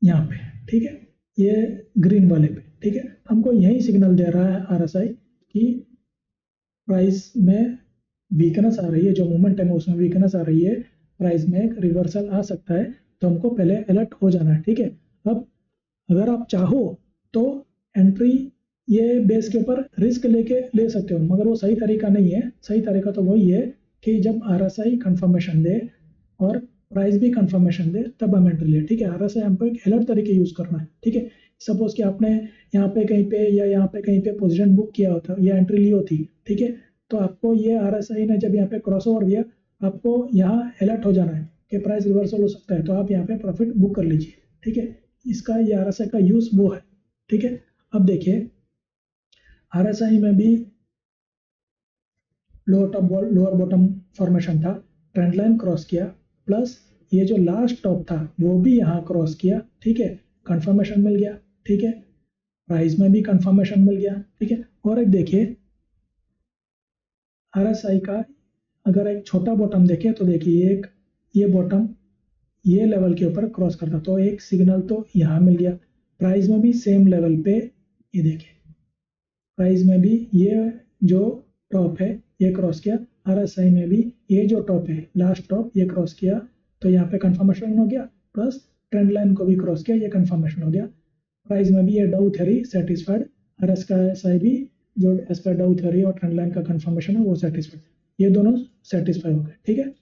A: यहाँ पे, ठीक है, ये ग्रीन वाले पे, ठीक है, हमको यही सिग्नल दे रहा है आरएसआई कि प्राइस में वीकनेस आ रही है, जो मोमेंटम है उसमें वीकनेस आ रही है, प्राइस में एक रिवर्सल आ सकता है, तो हमको पहले अलर्ट हो जाना है, ठीक है। अब अगर आप चाहो तो एंट्री ये बेस के ऊपर रिस्क लेके ले सकते हो, मगर वो सही तरीका नहीं है। सही तरीका तो वही है कि जब आरएसआई कंफर्मेशन दे और प्राइस भी कंफर्मेशन दे तब हम एंट्री ले, ठीक है। आरएसआई हमको एक अलर्ट तरीके यूज करना है, ठीक है। सपोज कि आपने यहाँ पे कहीं पे या यहाँ पे कहीं पे पोजीशन बुक किया होता या एंट्री ली होती, ठीक है, तो आपको ये आरएसआई ने जब यहाँ पे क्रॉस ओवर दिया, आपको यहाँ अलर्ट हो जाना है कि प्राइस रिवर्सल हो सकता है, तो आप यहाँ पे प्रॉफिट बुक कर लीजिए, ठीक है। इसका ये आरएसआई का यूज वो है, ठीक है। अब देखिए आरएसआई में भी लोअर बॉटम फॉर्मेशन था, ट्रेंड लाइन क्रॉस किया, प्लस ये जो लास्ट टॉप था वो भी यहाँ क्रॉस किया, ठीक है, कंफर्मेशन मिल गया, ठीक है, प्राइस में भी कंफर्मेशन मिल गया, ठीक है। और एक देखिए आरएसआई का अगर एक छोटा बॉटम देखें तो देखिए एक ये बॉटम ये लेवल के ऊपर क्रॉस करता, तो एक सिग्नल तो यहाँ मिल गया, प्राइस में भी सेम लेवल पे, ये देखिए प्राइस में भी ये जो टॉप है ये क्रॉस किया, आरएसआई में भी ये जो टॉप है लास्ट टॉप ये क्रॉस किया, तो यहाँ पे कंफर्मेशन हो गया, प्लस ट्रेंड लाइन को भी क्रॉस किया, ये कंफर्मेशन हो गया। प्राइस में भी ये डाउ थ्योरी सेटिस्फाइड, आरएसआई भी जो एज पर डाउ थ्योरी और ट्रेंड लाइन का कंफर्मेशन है वो सेटिस्फाइड, ये दोनों सेटिस्फाई हो गए, ठीक है।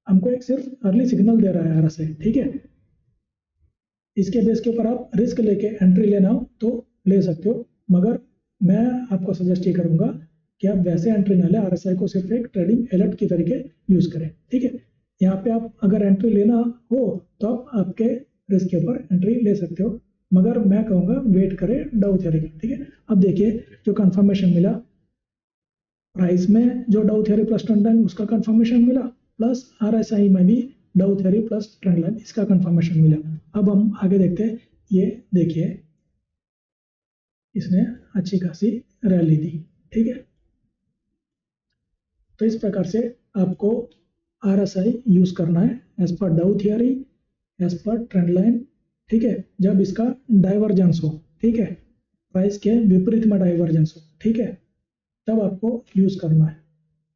A: हमको एक सिर्फ अर्ली सिग्नल दे रहा है आरएसआई, ठीक है। इसके बेस के ऊपर आप रिस्क लेके एंट्री लेना हो तो ले सकते हो, मगर मैं आपको सजेस्ट ये करूंगा कि आप वैसे एंट्री ना ले, आरएसआई को सिर्फ एक ट्रेडिंग अलर्ट की तरीके यूज करें, ठीक है। यहाँ पे आप अगर एंट्री लेना हो तो आप आपके रिस्क के ऊपर एंट्री ले सकते हो, मगर मैं कहूँगा वेट करें डाउ थ्योरी का, ठीक है। अब देखिए जो कंफर्मेशन मिला प्राइस में, जो डाउ थ्योरी प्लस ट्रेंड लाइन उसका कंफर्मेशन मिला, प्लस आरएसआई में भी डाउ थ्योरी प्लस ट्रेंड लाइन इसका कंफर्मेशन मिला। अब हम आगे देखते हैं, ये देखिए इसने अच्छी खासी रैली दी, ठीक है। तो इस प्रकार से आपको आरएसआई यूज करना है as per Dow theory, as per trend line, ठीक है, जब इसका डाइवर्जेंस हो, ठीक है, प्राइस के विपरीत में डाइवर्जेंस हो, ठीक है, तब आपको यूज करना है,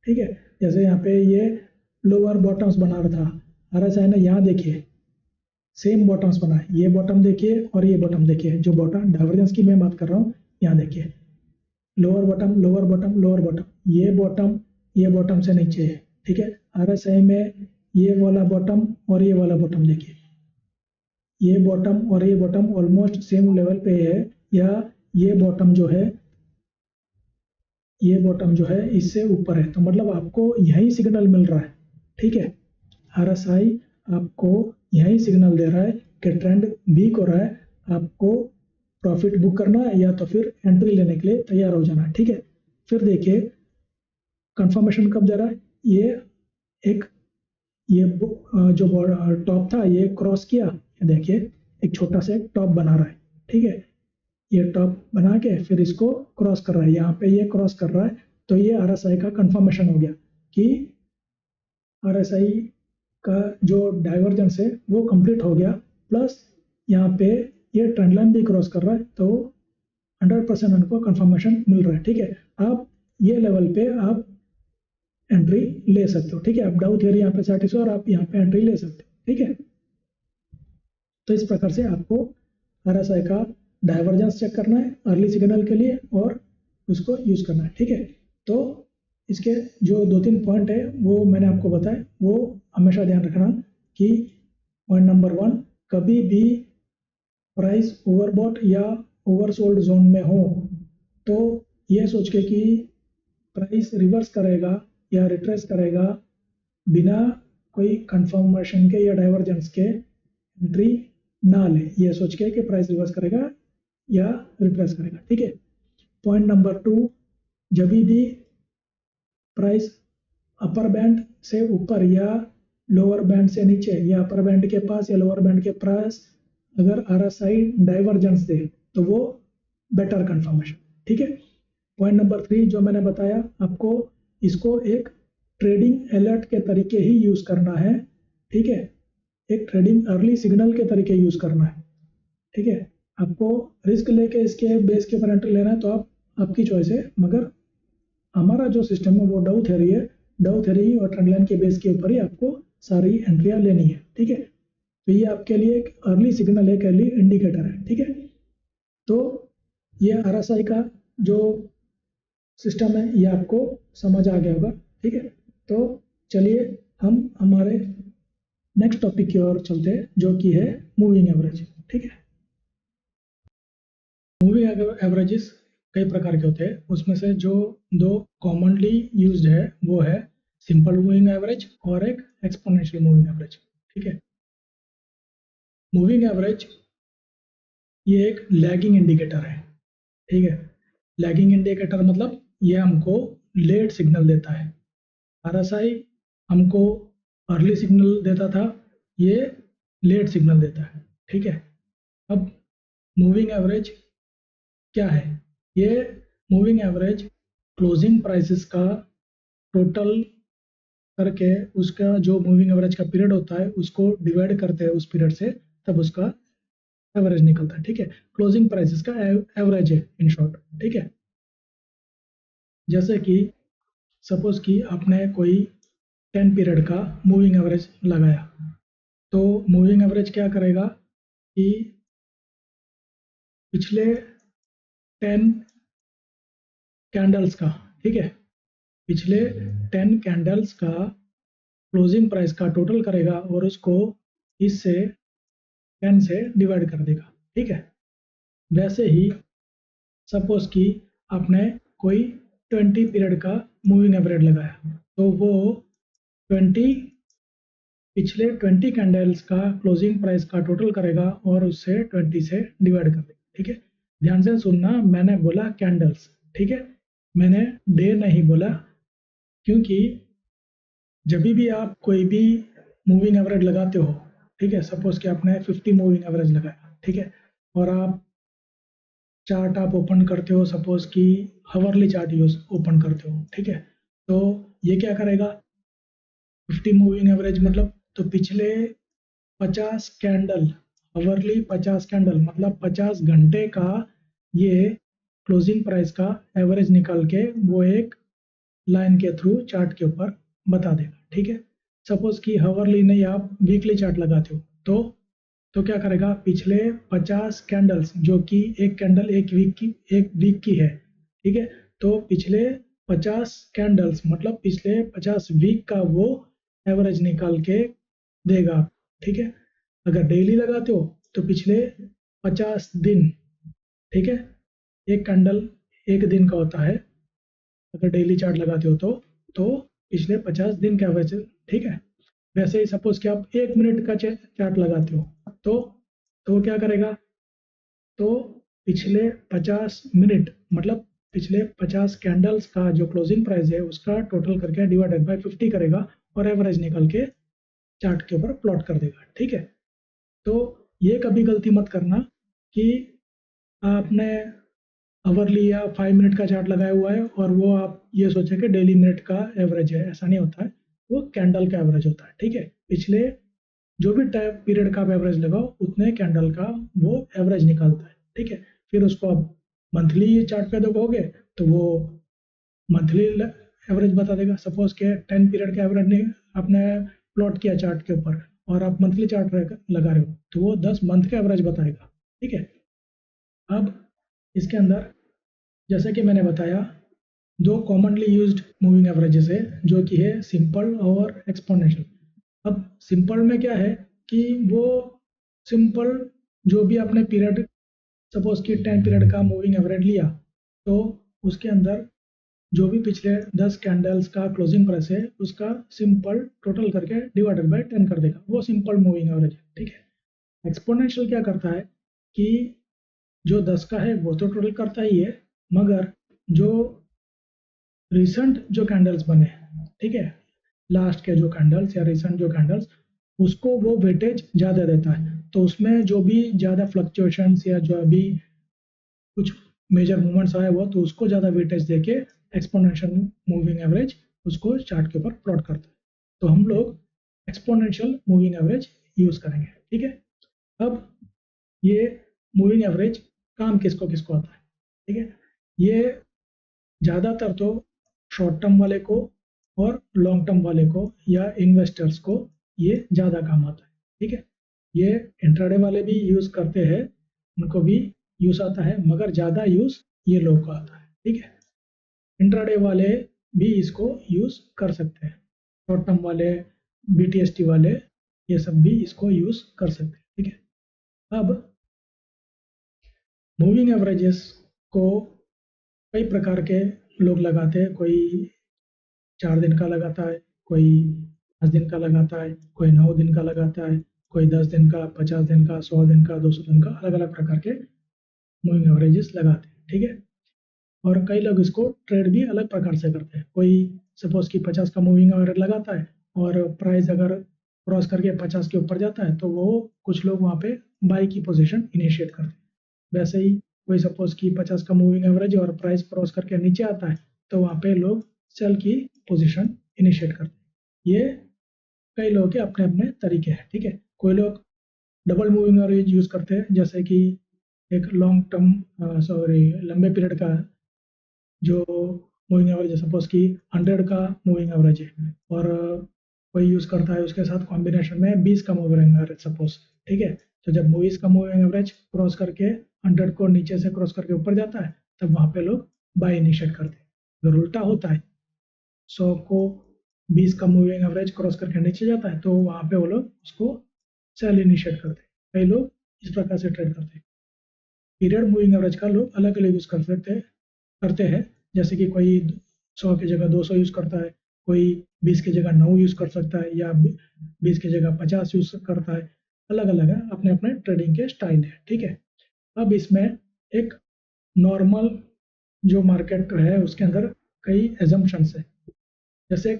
A: ठीक है। जैसे यहाँ पे ये लोअर बॉटम्स बना रहा था, आरएसआई ने यहाँ देखिए सेम बॉटम्स बनाए, ये बॉटम देखिए और ये बॉटम देखिए, जो बॉटम डाइवर्जेंस की मैं बात कर रहा हूँ, यहाँ देखिए lower bottom lower bottom lower bottom, ये बॉटम से नीचे है, ठीक है। आरएसआई में ये वाला बॉटम और ये वाला बॉटम देखिए, ये बॉटम और ये बॉटम ऑलमोस्ट सेम लेवल पे है, या ये बॉटम जो है ये बॉटम जो है इससे ऊपर है, तो मतलब आपको यही सिग्नल मिल रहा है, ठीक है। आरएसआई आपको यही सिग्नल दे रहा है कि ट्रेंड वीक हो रहा है, आपको प्रॉफिट बुक करना है या तो फिर एंट्री लेने के लिए तैयार हो जाना है, ठीक है। फिर देखिए कंफर्मेशन कब दे रहा है, ये एक ये जो टॉप था ये क्रॉस किया, देखिए एक छोटा सा टॉप बना रहा है, ठीक है, ये टॉप बना के फिर इसको क्रॉस कर रहा है, यहाँ पे ये क्रॉस कर रहा है, तो ये आरएसआई का कंफर्मेशन हो गया कि आरएसआई का जो डाइवर्जेंस है वो कंप्लीट हो गया, प्लस यहाँ पे ये ट्रेंड लाइन भी क्रॉस कर रहा है, तो 100% हमको कंफर्मेशन मिल रहा है, ठीक है। आप ये लेवल पे आप एंट्री ले सकते हो, ठीक है। आप डाउ थियरी यहाँ पे सेटिस्फाई और आप यहाँ पे एंट्री ले सकते हो, ठीक है। तो इस प्रकार से आपको आरएसआई का डाइवर्जेंस चेक करना है अर्ली सिग्नल के लिए और उसको यूज करना है, ठीक है। तो इसके जो 2-3 पॉइंट है वो मैंने आपको बताया, वो हमेशा ध्यान रखना कि पॉइंट नंबर 1, कभी भी प्राइस ओवरबॉट या ओवरसोल्ड जोन में हो तो ये सोच के कि प्राइस रिवर्स करेगा या रिट्रेस करेगा बिना कोई कंफर्मेशन के या डाइवर्जेंस के एंट्री ना ले, ये सोच के कि प्राइस रिवर्स करेगा या रिप्रेस करेगा। ठीक है। पॉइंट नंबर 2, जब भी प्राइस अपर बैंड से ऊपर या लोअर बैंड से नीचे या अपर बैंड के पास या लोअर बैंड के पास अगर आरएसआई डाइवर्जेंस दे तो वो बेटर कंफर्मेशन। ठीक है। पॉइंट नंबर 3 जो मैंने बताया आपको, इसको एक ट्रेडिंग अलर्ट के तरीके ही यूज करना है। ठीक है। एक ट्रेडिंग अर्ली सिग्नल के तरीके यूज करना है। ठीक है। आपको रिस्क लेके इसके बेस के ऊपर एंट्री लेना है तो आप आपकी चॉइस है, मगर हमारा जो सिस्टम है वो डाउ थ्योरी है। डाउ थ्योरी और ट्रेंड के बेस के ऊपर ही आपको सारी एंट्रियां लेनी है। ठीक है। तो ये आपके लिए एक अर्ली सिग्नल है, एक अर्ली इंडिकेटर है। ठीक है। तो ये आरएसआई का जो सिस्टम है ये आपको समझ आ गया होगा। ठीक है। तो चलिए हम हमारे नेक्स्ट टॉपिक की ओर चलते हैं, जो कि है मूविंग एवरेज। ठीक है। मूविंग एवरेजेस कई प्रकार के होते हैं, उसमें से जो दो कॉमनली यूज्ड है वो है सिंपल मूविंग एवरेज और एक एक्सपोनेंशियल मूविंग एवरेज। ठीक है। मूविंग एवरेज ये एक लैगिंग इंडिकेटर है। ठीक है। लैगिंग इंडिकेटर मतलब ये हमको लेट सिग्नल देता है। आरएसआई हमको अर्ली सिग्नल देता था, ये लेट सिग्नल देता है। ठीक है। अब मूविंग एवरेज क्या है? ये मूविंग एवरेज क्लोजिंग प्राइसेस का टोटल करके उसका जो मूविंग एवरेज का पीरियड होता है उसको डिवाइड करते हैं उस पीरियड से, तब उसका एवरेज निकलता है। ठीक है। क्लोजिंग प्राइसेस का एवरेज है इन शॉर्ट। ठीक है। जैसे कि सपोज कि आपने कोई 10 पीरियड का मूविंग एवरेज लगाया, तो मूविंग एवरेज क्या करेगा कि पिछले 10 कैंडल्स का, ठीक है, पिछले 10 कैंडल्स का क्लोजिंग प्राइस का टोटल करेगा और उसको इससे 10 से डिवाइड कर देगा। ठीक है। वैसे ही सपोज कि आपने कोई 20 पीरियड का मूविंग एवरेज लगाया, तो वो 20 पिछले 20 कैंडल्स का क्लोजिंग प्राइस का टोटल करेगा और उससे 20 से डिवाइड कर देगा। ठीक है। ध्यान से सुनना, मैंने बोला कैंडल्स। ठीक है। मैंने डे नहीं बोला, क्योंकि जब भी आप कोई भी मूविंग एवरेज लगाते हो, ठीक है, सपोज कि आपने 50 मूविंग एवरेज लगाया, ठीक है, और आप चार्ट आप ओपन करते हो, सपोज कि हवरली चार्ट यूज ओपन करते हो, ठीक है, तो ये क्या करेगा? 50 मूविंग एवरेज मतलब तो पिछले 50 कैंडल, हवरली 50 कैंडल मतलब 50 घंटे का ये क्लोजिंग प्राइस का एवरेज निकाल के वो एक लाइन के थ्रू चार्ट के ऊपर बता देगा। ठीक है। सपोज कि हवरली नहीं, आप वीकली चार्ट लगाते हो, तो क्या करेगा? पिछले 50 कैंडल्स, जो कि एक कैंडल एक वीक की है, ठीक है, तो पिछले 50 कैंडल्स मतलब पिछले 50 वीक का वो एवरेज निकाल के देगा। ठीक है। अगर डेली लगाते हो तो पिछले 50 दिन, ठीक है, एक कैंडल एक दिन का होता है, अगर डेली चार्ट लगाते हो तो पिछले 50 दिन का एवरेज। ठीक है। वैसे ही सपोज कि आप 1 मिनट का चार्ट लगाते हो, तो क्या करेगा? तो पिछले 50 मिनट मतलब पिछले 50 कैंडल्स का जो क्लोजिंग प्राइस है उसका टोटल करके डिवाइडेड बाय 50 करेगा और एवरेज निकल के चार्ट के ऊपर प्लॉट कर देगा। ठीक है। तो ये कभी गलती मत करना कि आपने आवरली या 5 मिनट का चार्ट लगाया हुआ है और वो आप ये सोचें कि डेली मिनट का एवरेज है, ऐसा नहीं होता है, वो कैंडल का एवरेज होता है। ठीक है। पिछले जो भी टाइम पीरियड का आप एवरेज लगाओ उतने कैंडल का वो एवरेज निकालता है। ठीक है। फिर उसको आप मंथली चार्ट पे देखोगे तो वो मंथली एवरेज बता देगा। सपोज के 10 पीरियड का एवरेज नहीं आपने प्लॉट किया चार्ट के ऊपर और आप मंथली चार्ट लगा रहे हो, तो वो 10 मंथ का एवरेज बताएगा। ठीक है। अब इसके अंदर जैसे कि मैंने बताया, दो कॉमनली यूज्ड मूविंग एवरेजेस है, जो कि है सिंपल और एक्सपोनेंशियल। अब सिंपल में क्या है कि वो सिंपल जो भी आपने पीरियड, सपोज कि 10 पीरियड का मूविंग एवरेज लिया, तो उसके अंदर जो भी पिछले 10 कैंडल्स का क्लोजिंग प्राइस है उसका सिंपल टोटल करके डिवाइडेड बाय 10 कर देगा, वो सिंपल मूविंग एवरेज है, ठीक है। एक्सपोनेंशियल क्या करता है कि जो 10 का है वो तो टोटल करता ही है, मगर जो रिसेंट जो कैंडल्स बने, ठीक है, लास्ट के जो कैंडल्स या रिसेंट जो कैंडल्स, उसको वो वेटेज ज़्यादा देता है। तो उसमें जो भी ज़्यादा फ्लक्चुएशंस या जो अभी कुछ मेजर मूवमेंट्स आए वो, तो उसको ज़्यादा वेटेज देके एक्सपोनेंशियल मूविंग एवरेज उसको चार्ट के ऊपर प्लॉट करता है। तो हम लोग एक्सपोनेंशियल मूविंग एवरेज यूज़ करेंगे, ठीक है। अब ये मूविंग एवरेज काम किसको किसको आता है, ठीक है। ये ज़्यादातर तो शॉर्ट टर्म वाले को और लॉन्ग टर्म वाले को या इन्वेस्टर्स को ये ज़्यादा काम आता है, ठीक है। ये इंट्राडे वाले भी यूज़ करते हैं, उनको भी यूज़ आता है, मगर ज़्यादा यूज़ ये लोग को आता है, ठीक है। इंट्राडे वाले भी इसको यूज़ कर सकते हैं, शॉर्ट टर्म वाले, बीटीएसटी वाले, ये सब भी इसको यूज़ कर सकते हैं, ठीक है। अब मूविंग एवरेजेस को कई प्रकार के लोग लगाते हैं, कोई 4 दिन का लगाता है, कोई 5 दिन का लगाता है, कोई 9 दिन का लगाता है, कोई 10 दिन का, 50 दिन का, 100 दिन का, 200 दिन का, अलग अलग प्रकार के मूविंग एवरेजेस लगाते हैं, ठीक है। और कई लोग इसको ट्रेड भी अलग प्रकार से करते हैं। कोई सपोज कि 50 का मूविंग एवरेज लगाता है और प्राइस अगर क्रॉस करके 50 के ऊपर जाता है तो वो कुछ लोग वहाँ पे बाई की पोजीशन इनिशिएट करते हैं। वैसे ही कोई सपोज कि 50 का मूविंग एवरेज और प्राइस क्रॉस करके नीचे आता है तो वहाँ पे लोग सेल की पोजीशन इनिशिएट करते हैं। ये कई लोगों के अपने अपने तरीके हैं, ठीक है। कोई लोग डबल मूविंग एवरेज यूज़ करते हैं, जैसे कि एक लॉन्ग टर्म सॉरी लंबे पीरियड का जो मूविंग एवरेज है, सपोज कि 100 का मूविंग एवरेज है और कोई यूज़ करता है उसके साथ कॉम्बिनेशन में 20 का मूविंग एवरेज सपोज, ठीक है। तो जब 20 का मूविंग एवरेज क्रॉस करके 100 को नीचे से क्रॉस करके ऊपर जाता है तब वहाँ पे लोग बाय इनिशिएट करते हैं। अगर उल्टा होता है, 100 को 20 का मूविंग एवरेज क्रॉस करके नीचे जाता है तो वहाँ पे वो लोग उसको सेल इनिशिएट करते हैं। कई लोग इस प्रकार से ट्रेड करते हैं। पीरियड मूविंग एवरेज का लोग अलग अलग यूज़ करते हैं, जैसे कि कोई 100 की जगह 200 यूज़ करता है, कोई 20 की जगह 9 यूज़ कर सकता है, या 20 की जगह 50 यूज़ करता है। अलग अलग है, अपने अपने ट्रेडिंग के स्टाइल है, ठीक है। अब इसमें एक नॉर्मल जो मार्केट है उसके अंदर कई एजम्पशंस है। जैसे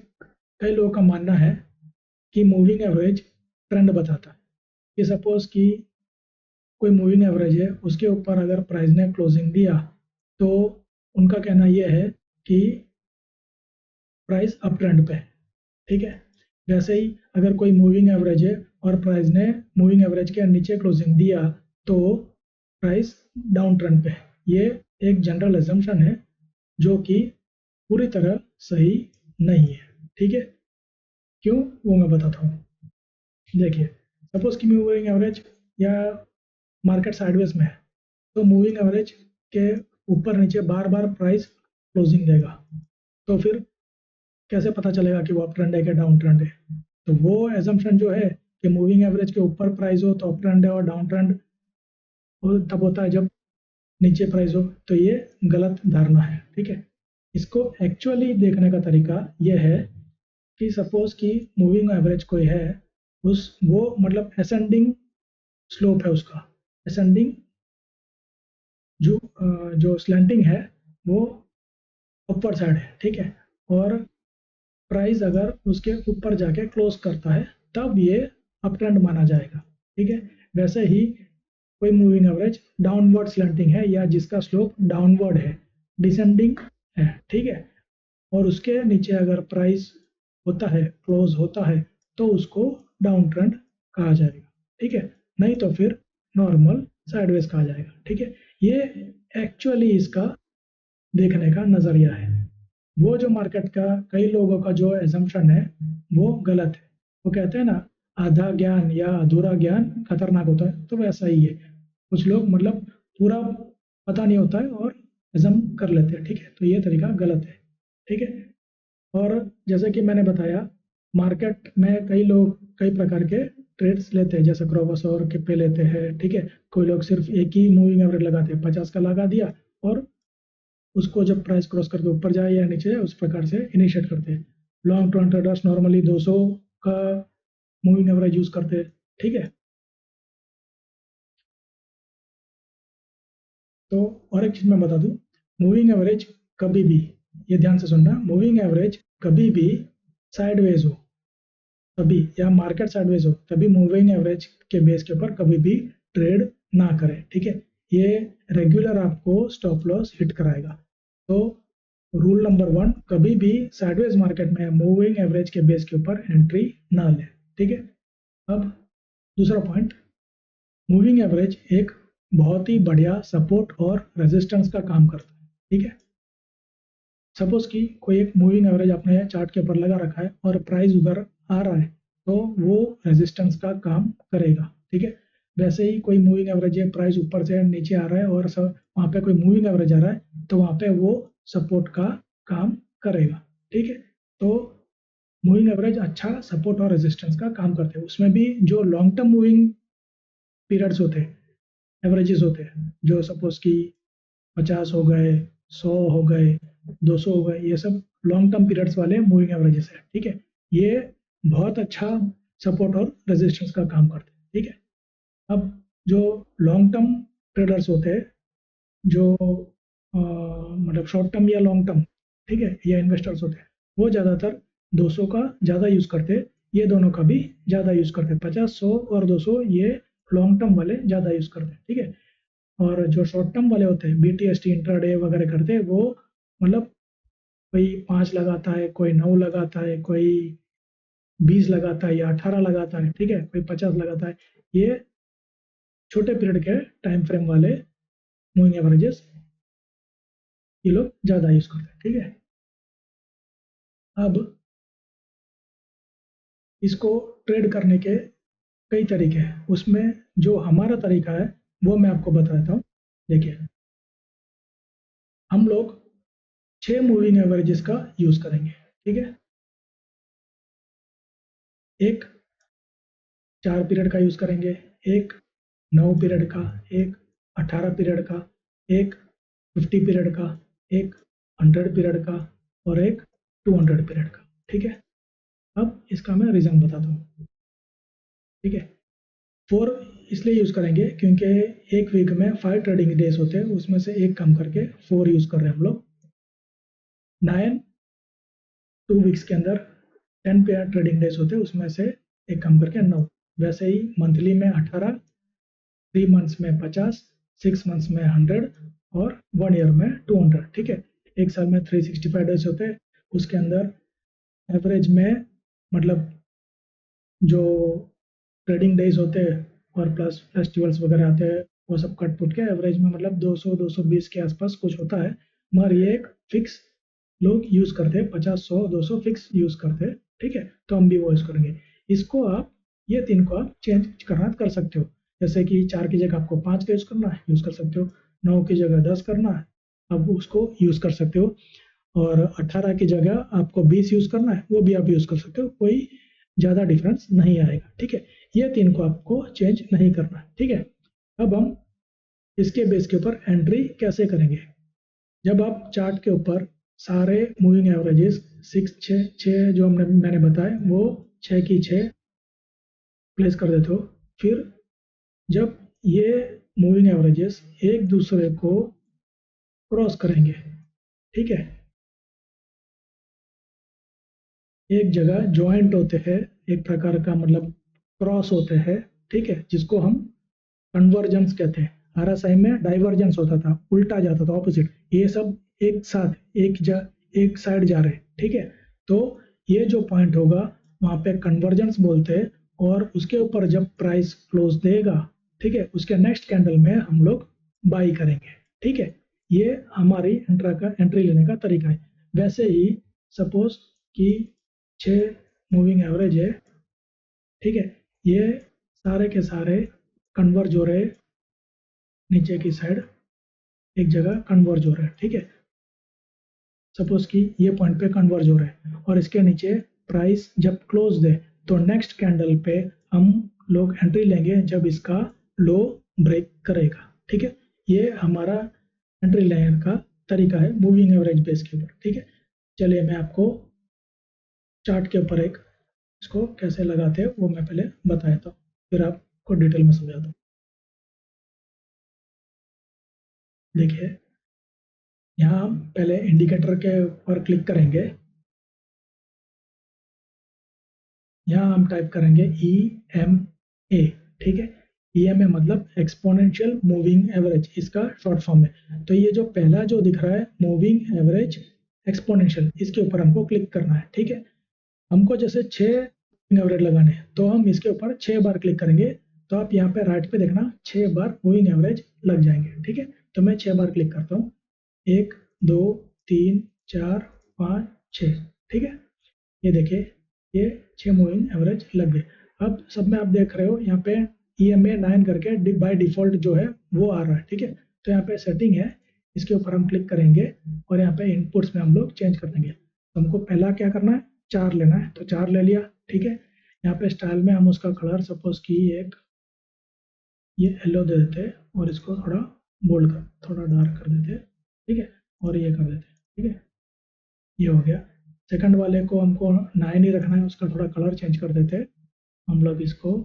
A: कई लोगों का मानना है कि मूविंग एवरेज ट्रेंड बताता है, कि सपोज कि कोई मूविंग एवरेज है, उसके ऊपर अगर प्राइस ने क्लोजिंग दिया तो उनका कहना यह है कि प्राइस अप ट्रेंड पे है, ठीक है। वैसे ही अगर कोई मूविंग एवरेज है और प्राइस ने मूविंग एवरेज के नीचे क्लोजिंग दिया तो प्राइस डाउन ट्रेंड पे है। ये एक जनरल एजम्पशन है जो कि पूरी तरह सही नहीं है, ठीक है। क्यों, वो मैं बताता हूँ। देखिए, सपोज कि मूविंग एवरेज या मार्केट साइडवेज में है तो मूविंग एवरेज के ऊपर नीचे बार बार प्राइस क्लोजिंग देगा, तो फिर कैसे पता चलेगा कि वो अप ट्रेंड है कि डाउन ट्रेंड है। तो वो एजम्पशन जो है कि मूविंग एवरेज के ऊपर प्राइस हो तो अप ट्रेंड है और डाउन ट्रेंड तब होता है जब नीचे प्राइस हो, तो ये गलत धारणा है, ठीक है। इसको एक्चुअली देखने का तरीका यह है कि सपोज कि मूविंग एवरेज कोई है, उस वो मतलब असेंडिंग स्लोप है उसका, असेंडिंग जो स्लैंटिंग है वो ऊपर साइड है, ठीक है। और प्राइस अगर उसके ऊपर जाके क्लोज करता है तब ये अप ट्रेंड माना जाएगा, ठीक है। वैसे ही कोई मूविंग एवरेज डाउनवर्ड स्लैंटिंग है या जिसका स्लोप डाउनवर्ड है, डिसेंडिंग है, ठीक है, और उसके नीचे अगर प्राइस होता है, क्लोज होता है, तो उसको डाउन ट्रेंड कहा जाएगा, ठीक है। नहीं तो फिर नॉर्मल साइडवेज कहा जाएगा, ठीक है। ये एक्चुअली इसका देखने का नजरिया है। वो जो मार्केट का कई लोगों का जो एजम्पशन है वो गलत है। वो कहते हैं ना, आधा ज्ञान या अधूरा ज्ञान खतरनाक होता है, तो वैसा ही है। कुछ लोग मतलब पूरा पता नहीं होता है और एजम कर लेते हैं, ठीक है। तो ये तरीका गलत है, ठीक है। और जैसे कि मैंने बताया, मार्केट में कई लोग कई प्रकार के ट्रेड्स लेते हैं, जैसे क्रॉस और किप्पे लेते हैं, ठीक है। कोई लोग सिर्फ एक ही मूविंग एवरेज लगाते हैं, 50 का लगा दिया और उसको जब प्राइस क्रॉस करके ऊपर जाए या नीचे जाए उस प्रकार से इनिशिएट करते हैं। लॉन्ग टर्म ट्रेडर्स नॉर्मली 200 का मूविंग एवरेज यूज करते हैं, ठीक है। तो और एक चीज मैं बता दूं, मूविंग एवरेज कभी भी, ये ध्यान से सुनना, मूविंग एवरेज कभी भी साइडवेज हो तभी, या मार्केट साइडवेज हो तभी मूविंग एवरेज के बेस के ऊपर कभी भी ट्रेड ना करें, ठीक है। ये रेगुलर आपको स्टॉप लॉस हिट कराएगा। तो रूल नंबर 1, कभी भी साइडवेज मार्केट में मूविंग एवरेज के बेस के ऊपर एंट्री ना लें, ठीक है। अब दूसरा पॉइंट, मूविंग एवरेज एक बहुत ही बढ़िया सपोर्ट और रेजिस्टेंस का काम करता है, ठीक है। सपोज कि कोई एक मूविंग एवरेज अपने चार्ट के ऊपर लगा रखा है और प्राइस उधर आ रहा है, तो वो रेजिस्टेंस का काम करेगा, ठीक है। वैसे ही कोई मूविंग एवरेज है, प्राइस ऊपर से नीचे आ रहा है और सब वहाँ पे कोई मूविंग एवरेज आ रहा है, तो वहाँ पे वो सपोर्ट का काम करेगा, ठीक है। तो मूविंग एवरेज अच्छा सपोर्ट और रेजिस्टेंस का काम करते हैं। उसमें भी जो लॉन्ग टर्म मूविंग पीरियड्स होते हैं, एवरेजेस होते हैं, जो सपोज कि 50 हो गए, 100 हो गए, 200 हो गए, ये सब लॉन्ग टर्म पीरियड्स वाले मूविंग एवरेजेस है, ठीक है। ये बहुत अच्छा सपोर्ट और रेजिस्टेंस का काम करते हैं, ठीक है। अब जो लॉन्ग टर्म ट्रेडर्स होते हैं, जो मतलब शॉर्ट टर्म या लॉन्ग टर्म, ठीक है, या इन्वेस्टर्स होते हैं, वो ज़्यादातर 200 का ज़्यादा यूज़ करते हैं। ये दोनों का भी ज़्यादा यूज़ करते हैं, 50, 100 और 200, ये लॉन्ग टर्म वाले ज़्यादा यूज़ करते हैं, ठीक है। और जो शॉर्ट टर्म वाले होते हैं, BTST इंट्राडे वगैरह करते हैं, वो मतलब कोई 5 लगाता है, कोई 9 लगाता है, कोई 20 लगाता है या 18 लगाता है, ठीक है, कोई 50 लगाता है। ये छोटे पीरियड के टाइम फ्रेम वाले मूविंग एवरेजेस ये लोग ज़्यादा यूज़ करते हैं, ठीक है। अब इसको ट्रेड करने के कई तरीके हैं, उसमें जो हमारा तरीका है वो मैं आपको बता देता हूँ। देखिए, हम लोग 6 मूविंग एवरेजेस का यूज़ करेंगे, ठीक है। एक 4 पीरियड का यूज़ करेंगे, एक 9 पीरियड का, एक 18 पीरियड का, एक 50 पीरियड का, एक 100 पीरियड का और एक 200 पीरियड का, ठीक है। अब इसका मैं रीज़न बताता हूँ, ठीक है। 4 इसलिए यूज़ करेंगे क्योंकि एक वीक में 5 ट्रेडिंग डेज होते हैं, उसमें से एक कम करके 4 यूज़ कर रहे हैं हम लोग। 9 2 वीक्स के अंदर 10 पेयर ट्रेडिंग डेज होते हैं, उसमें से एक कम करके 9। वैसे ही मंथली में 18, 3 मंथ्स में 50, 6 मंथ्स में 100 और 1 ईयर में 200, ठीक है। एक साल में 365 डेज होते हैं, उसके अंदर एवरेज में मतलब जो ट्रेडिंग डेज होते हैं और प्लस फेस्टिवल्स वगैरह आते हैं, वो सब कट पुट के एवरेज में मतलब 200 220 के आसपास कुछ होता है। मगर ये एक फिक्स लोग यूज़ करते हैं, 50 100 200 फिक्स यूज़ करते हैं, ठीक है। तो हम भी वो यूज़ करेंगे। इसको आप, ये 3 को आप चेंज करना कर सकते हो। जैसे कि 4 की जगह आपको 5 का यूज़ करना है, यूज़ कर सकते हो। 9 की जगह 10 करना है, अब उसको यूज़ कर सकते हो। और 18 की जगह आपको 20 यूज़ करना है, वो भी आप यूज़ कर सकते हो, कोई ज़्यादा डिफरेंस नहीं आएगा, ठीक है। ये 3 को आपको चेंज नहीं करना है, ठीक है। अब हम इसके बेस के ऊपर एंट्री कैसे करेंगे। जब आप चार्ट के ऊपर सारे मूविंग एवरेजेस 6 6 6 जो मैंने बताए, वो 6 की 6 प्लेस कर देते हो, फिर जब ये मूविंग एवरेजेस एक दूसरे को क्रॉस करेंगे, ठीक है, एक जगह ज्वाइंट होते हैं, एक प्रकार का मतलब क्रॉस होते हैं, ठीक है, जिसको हम कन्वर्जेंस कहते हैं। RSI में डाइवर्जेंस होता था, उल्टा जाता था, ऑपोजिट। ये सब एक साथ एक साइड जा रहे हैं, ठीक है। तो ये जो पॉइंट होगा वहां पे कन्वर्जेंस बोलते हैं। और उसके ऊपर जब प्राइस क्लोज देगा, ठीक है, उसके नेक्स्ट कैंडल में हम लोग बाई करेंगे, ठीक है। ये हमारी एंट्री लेने का तरीका है। वैसे ही सपोज कि 6 मूविंग एवरेज है, ठीक है, ये सारे के सारे कन्वर्ज हो रहे, नीचे की साइड एक जगह कन्वर्ज हो रहा है, ठीक है। सपोज कि ये पॉइंट पे कन्वर्ज हो रहा है और इसके नीचे प्राइस जब क्लोज दे, तो नेक्स्ट कैंडल पे हम लोग एंट्री लेंगे जब इसका लो ब्रेक करेगा, ठीक है। ये हमारा एंट्री लेने का तरीका है मूविंग एवरेज बेस के ऊपर, ठीक है। चलिए मैं आपको चार्ट के ऊपर एक इसको कैसे लगाते हैं वो मैं पहले बता देता हूँ, फिर आपको डिटेल में समझाता हूँ। देखिए यहाँ हम पहले इंडिकेटर के ऊपर क्लिक करेंगे, यहाँ हम टाइप करेंगे EMA, ठीक है। EMA मतलब एक्सपोनेंशियल मूविंग एवरेज, इसका शॉर्ट फॉर्म है। तो ये जो पहला जो दिख रहा है मूविंग एवरेज एक्सपोनेंशियल, इसके ऊपर हमको क्लिक करना है, ठीक है। हमको जैसे 6 एवरेज लगाने हैं तो हम इसके ऊपर 6 बार क्लिक करेंगे, तो आप यहाँ पे राइट पे देखना 6 बार मूविंग एवरेज लग जाएंगे, ठीक है। तो मैं 6 बार क्लिक करता हूँ, 1 2 3 4 5 6, ठीक है। ये देखिए ये 6 मूविंग एवरेज लग गए। अब सब में आप देख रहे हो यहाँ पे EMA 9 करके बाय डिफॉल्ट जो है वो आ रहा है, ठीक है। तो यहाँ पे सेटिंग है, इसके ऊपर हम क्लिक करेंगे और यहाँ पे इनपुट्स में हम लोग चेंज कर देंगे। तो हमको पहला क्या करना है, 4 लेना है, तो 4 ले लिया, ठीक है। यहाँ पे स्टाइल में हम उसका कलर सपोज की एक ये येलो दे देते और इसको थोड़ा बोल्ड कर, थोड़ा डार्क कर देते, ठीक है। और ये कर देते, ठीक है। ये हो गया। सेकंड वाले को हमको 9 ही रखना है, उसका थोड़ा कलर चेंज कर देते, हम लोग इसको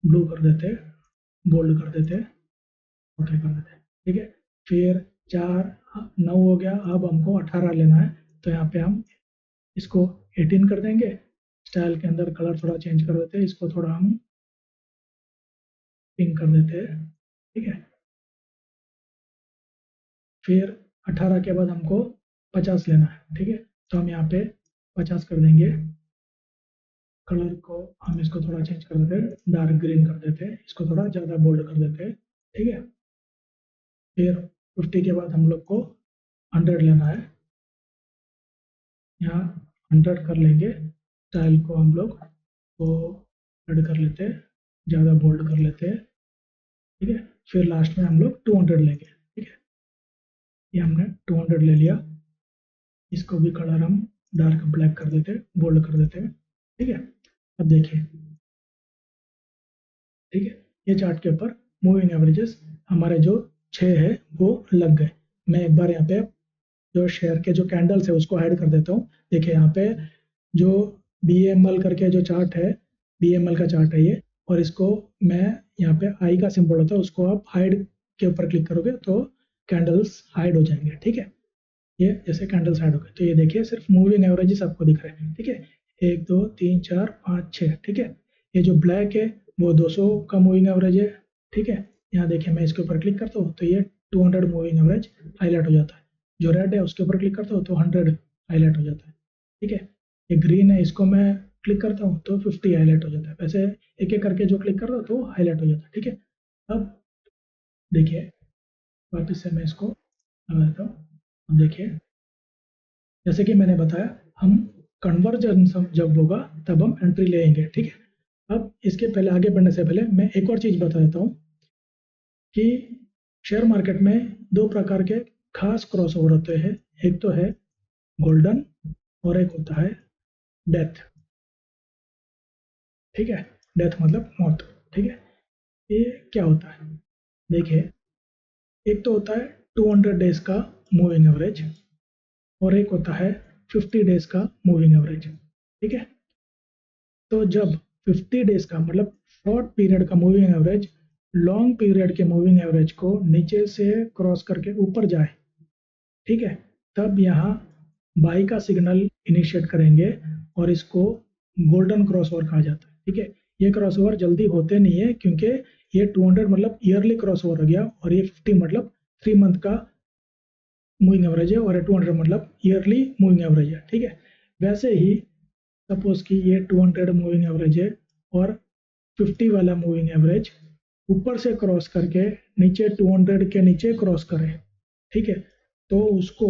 A: ब्लू कर देते, बोल्ड कर देते, ओके कर देते, ठीक है। फिर 4 9 हो गया, अब हमको 18 लेना है, तो यहाँ पे हम इसको 18 कर देंगे। स्टाइल के अंदर कलर थोड़ा चेंज कर देते, इसको थोड़ा हम पिंक कर देते, ठीक है। फिर 18 के बाद हमको 50 लेना है, ठीक है। तो हम यहाँ पे 50 कर देंगे। कलर को हम इसको थोड़ा चेंज कर देते, डार्क ग्रीन कर देते, इसको थोड़ा ज़्यादा बोल्ड कर देते, ठीक है। फिर 50 के बाद हम लोग को 100 लेना है, यहाँ 100 कर लेंगे। स्टाइल को हम लोग को ऐड कर लेते, ज़्यादा बोल्ड कर लेते, ठीक है। फिर लास्ट में हम लोग 200 लेंगे, ठीक है। ये हमने 200 ले लिया, इसको भी कलर हम डार्क ब्लैक कर देते, बोल्ड कर देते, ठीक है। अब देखिए, ठीक है, ये चार्ट के ऊपर मूविंग एवरेजेस हमारे जो 6 है वो लग गए। मैं एक बार यहाँ पे जो शेयर के जो कैंडल्स है उसको ऐड कर देता हूँ। देखिए यहाँ पे जो BML करके जो चार्ट है, BML का चार्ट है ये, और इसको मैं यहाँ पे आई का सिंबल होता है, उसको आप हाइड के ऊपर क्लिक करोगे तो कैंडल्स हाइड हो जाएंगे, ठीक है। ये जैसे कैंडल्स हाइड हो गए, तो ये देखिए सिर्फ मूविंग एवरेजेस आपको दिख रहे हैं, ठीक है। 1 2 3 4 5 6, ठीक है। ये जो ब्लैक है वो 200 का मूविंग एवरेज है, ठीक है। यहाँ देखिए मैं इसके ऊपर क्लिक करता हूँ तो ये 200 मूविंग एवरेज हाईलाइट हो जाता है। जो रेड है उसके ऊपर क्लिक करता हूँ तो 100 हाईलाइट हो जाता है, ठीक है। ये ग्रीन है, इसको मैं क्लिक करता हूँ तो 50 हाईलाइट हो जाता है। वैसे एक एक करके जो क्लिक करता हूँ तो हाईलाइट हो जाता है, ठीक है। अब देखिए वापस से मैं इसको लगा देता हूँ। अब देखिए जैसे कि मैंने बताया, हम कन्वर्जन जब होगा तब हम एंट्री लेंगे, ठीक है। अब इसके पहले आगे बढ़ने से पहले मैं एक और चीज़ बता देता हूँ कि शेयर मार्केट में 2 प्रकार के खास क्रॉसओवर होते हैं। एक तो है गोल्डन और एक होता है डेथ, ठीक है। डेथ मतलब मौत, ठीक है। ये क्या होता है, देखिए एक तो होता है 200 डेज का मूविंग एवरेज और एक होता है 50 डेज का मूविंग एवरेज, ठीक है। तो जब 50 डेज का मतलब शॉर्ट पीरियड का मूविंग एवरेज लॉन्ग पीरियड के मूविंग एवरेज को नीचे से क्रॉस करके ऊपर जाए, ठीक है, तब यहाँ बाई का सिग्नल इनिशिएट करेंगे और इसको गोल्डन क्रॉसओवर कहा जाता है, ठीक है। ये क्रॉसओवर जल्दी होते नहीं है क्योंकि ये 200 मतलब ईयरली क्रॉसओवर हो गया और ये 50 मतलब 3 मंथ का मूविंग एवरेज है और 200 मतलब ईयरली मूविंग एवरेज है, ठीक है। वैसे ही सपोज कि ये 200 मूविंग एवरेज है और 50 वाला मूविंग एवरेज ऊपर से क्रॉस करके नीचे 200 के नीचे क्रॉस करे, ठीक है, तो उसको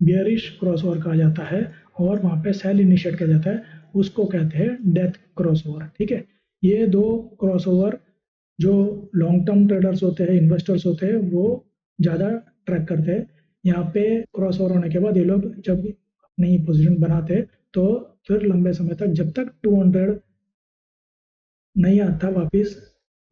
A: बियरिश क्रॉसओवर कहा जाता है और वहाँ पे सेल इनिशिएट किया जाता है, उसको कहते हैं डेथ क्रॉसओवर, ठीक है। ये 2 क्रॉसओवर जो लॉन्ग टर्म ट्रेडर्स होते हैं, इन्वेस्टर्स होते हैं, वो ज़्यादा ट्रैक करते हैं। यहाँ पे क्रॉसओवर होने के बाद ये लोग जब अपनी पोजीशन बनाते तो फिर लंबे समय तक जब तक 200 नहीं आता वापस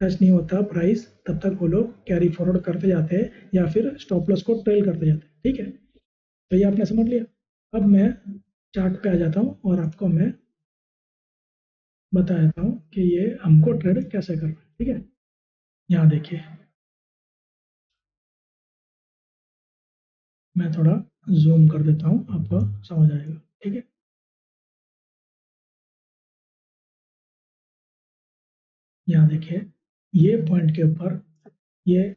A: टच नहीं होता प्राइस, तब तक वो लोग कैरी फॉरवर्ड करते जाते हैं या फिर स्टॉप लॉस को ट्रेल करते जाते हैं। ठीक है, तो ये आपने समझ लिया। अब मैं चार्ट पे आ जाता हूँ और आपको मैं बता देता हूँ कि ये हमको ट्रेड कैसे करना है। ठीक है, यहाँ देखिए, मैं थोड़ा जूम कर देता हूँ, आपको समझ आएगा। ठीक है, यहाँ देखिए, ये पॉइंट के ऊपर ये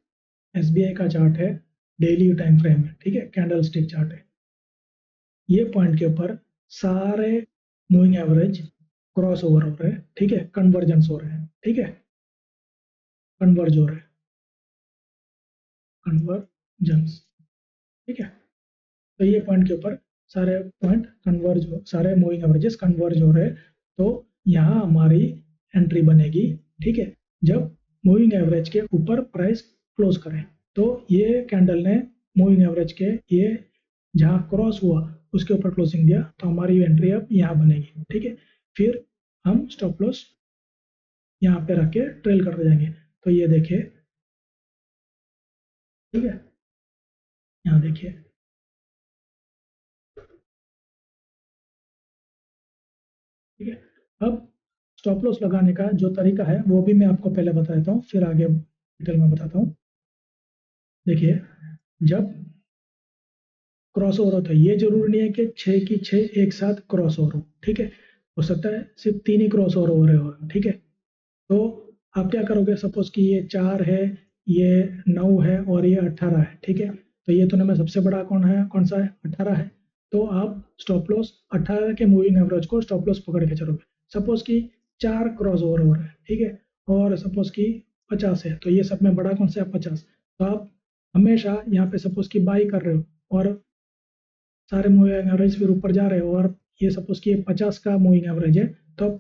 A: एसबीआई का चार्ट है, डेली टाइम फ्रेम में। ठीक है, कैंडल स्टिक चार्ट है। ये पॉइंट के ऊपर सारे मूविंग एवरेज क्रॉस ओवर हो रहे हैं। ठीक है, कन्वर्जेंस हो रहे हैं। ठीक है, कन्वर्ज हो रहे हैं, कन्वर्जेंस। ठीक है, तो ये पॉइंट के ऊपर सारे पॉइंट कन्वर्ज हो, सारे मूविंग एवरेजेस कन्वर्ज हो रहे हैं। तो यहाँ हमारी एंट्री बनेगी। ठीक है, जब मूविंग एवरेज के ऊपर प्राइस क्लोज करें, तो ये कैंडल ने मूविंग एवरेज के ये जहाँ क्रॉस हुआ उसके ऊपर क्लोजिंग दिया, तो हमारी एंट्री अब यहाँ बनेगी। ठीक है, फिर हम स्टॉप लॉस यहाँ पे रख के ट्रेल करते जाएंगे। तो ये देखिए, ठीक है, यहाँ देखिए, ठीक है। अब स्टॉप लॉस लगाने का जो तरीका है वो भी मैं आपको पहले बता देता हूँ, फिर आगे डिटेल में बताता हूँ। देखिए, जब क्रॉस ओवर होता है, ये जरूरी नहीं है कि 6 की 6 एक साथ क्रॉस ओवर हो। ठीक है, हो सकता है सिर्फ 3 ही क्रॉस ओवर हो रहे हो। ठीक है, तो आप क्या करोगे, सपोज कि ये 4 है, ये 9 है और ये 18 है। ठीक है, तो ये तो में सबसे बड़ा कौन सा है, 18 है। तो आप स्टॉप लॉस 18 के मूविंग एवरेज को स्टॉप लॉस पकड़ के चलोगे। सपोज कि 4 क्रॉस ओवर हो रहा है। ठीक है, और सपोज कि 50 है, तो ये सब में बड़ा कौन सा है, 50। तो आप हमेशा यहाँ पे सपोज कि बाई कर रहे हो और सारे मूविंग एवरेज फिर ऊपर जा रहे हो, और ये सपोज कि 50 का मूविंग एवरेज है, तो आप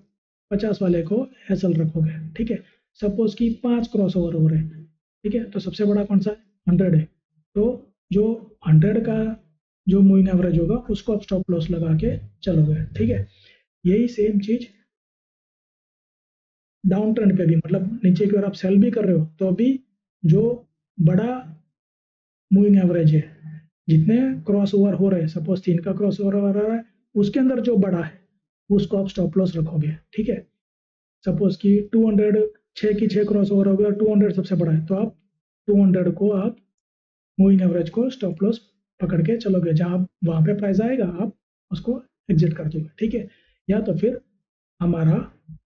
A: 50 वाले को एसएल रखोगे। ठीक है, सपोज कि 5 क्रॉस ओवर हो रहे हैं। ठीक है, तो सबसे बड़ा कौन सा है, 100 है। तो जो 100 का जो मूविंग एवरेज होगा उसको आप स्टॉप लॉस लगा के चलोगे। ठीक है, यही सेम चीज डाउन ट्रेंड पे भी, मतलब नीचे की ओर आप सेल भी कर रहे हो तो अभी जो बड़ा मूविंग एवरेज है, जितने क्रॉस ओवर हो रहे हैं, सपोज 3 का क्रॉस ओवर हो रहा है, उसके अंदर जो बड़ा है उसको आप स्टॉप लॉस रखोगे। ठीक है, सपोज कि 200, 6 की 6 क्रॉस ओवर हो गया, 200 सबसे बड़ा है, तो आप 200 को आप मूविंग एवरेज को स्टॉप लॉस पकड़ के चलोगे, जहां वहां पे प्राइस आएगा आप उसको एग्जिट कर दोगे। ठीक है, या तो फिर हमारा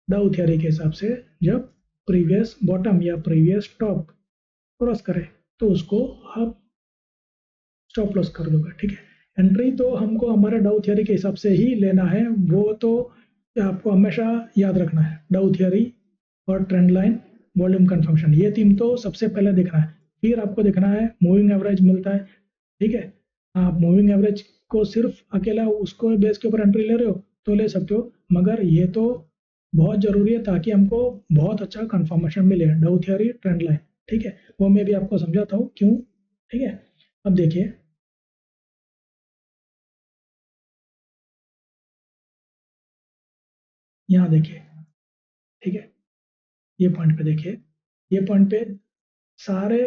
A: डाउ थियरी के हिसाब से जब प्रीवियस बॉटम या प्रीवियस टॉप क्रॉस करे तो उसको आप स्टॉप लॉस कर दोगे। ठीक है, एंट्री तो हमको हमारे डाउ थियरी के हिसाब से ही लेना है, वो तो आपको हमेशा याद रखना है। डाउ थियरी और ट्रेंड लाइन, वॉल्यूम कंफर्मेशन, ये तीन तो सबसे पहले देखना है। फिर आपको देखना है मूविंग एवरेज मिलता है। ठीक है, आप मूविंग एवरेज को सिर्फ अकेला उसको बेस के ऊपर एंट्री ले रहे हो तो ले सकते हो, मगर ये तो बहुत जरूरी है ताकि हमको बहुत अच्छा कंफर्मेशन मिले, डाउ थियरी, ट्रेंड लाइन। ठीक है, वो मैं भी आपको समझाता हूँ क्यों। ठीक है, अब देखिए, यहाँ देखिए, ठीक है, ये पॉइंट पे देखिए, ये पॉइंट पे सारे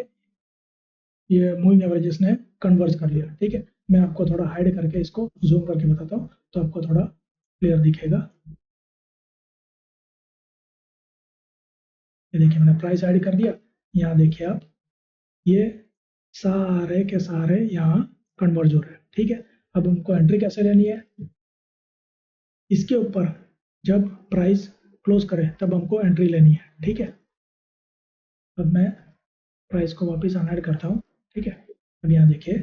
A: ये मूविंग एवरेजेस ने कन्वर्ज कर लिया। ठीक है, मैं आपको थोड़ा हाइड करके इसको जूम करके बताता हूँ तो आपको थोड़ा क्लियर दिखेगा। ये देखिए, मैंने प्राइस ऐड कर दिया। यहाँ देखिए आप, ये सारे के सारे यहाँ कन्वर्ज हो रहे हैं। ठीक है, अब हमको एंट्री कैसे लेनी है, इसके ऊपर जब प्राइस क्लोज करे तब हमको एंट्री लेनी है। ठीक है, अब मैं प्राइस को वापस अनएड करता हूँ। ठीक है, अब यहाँ देखिए,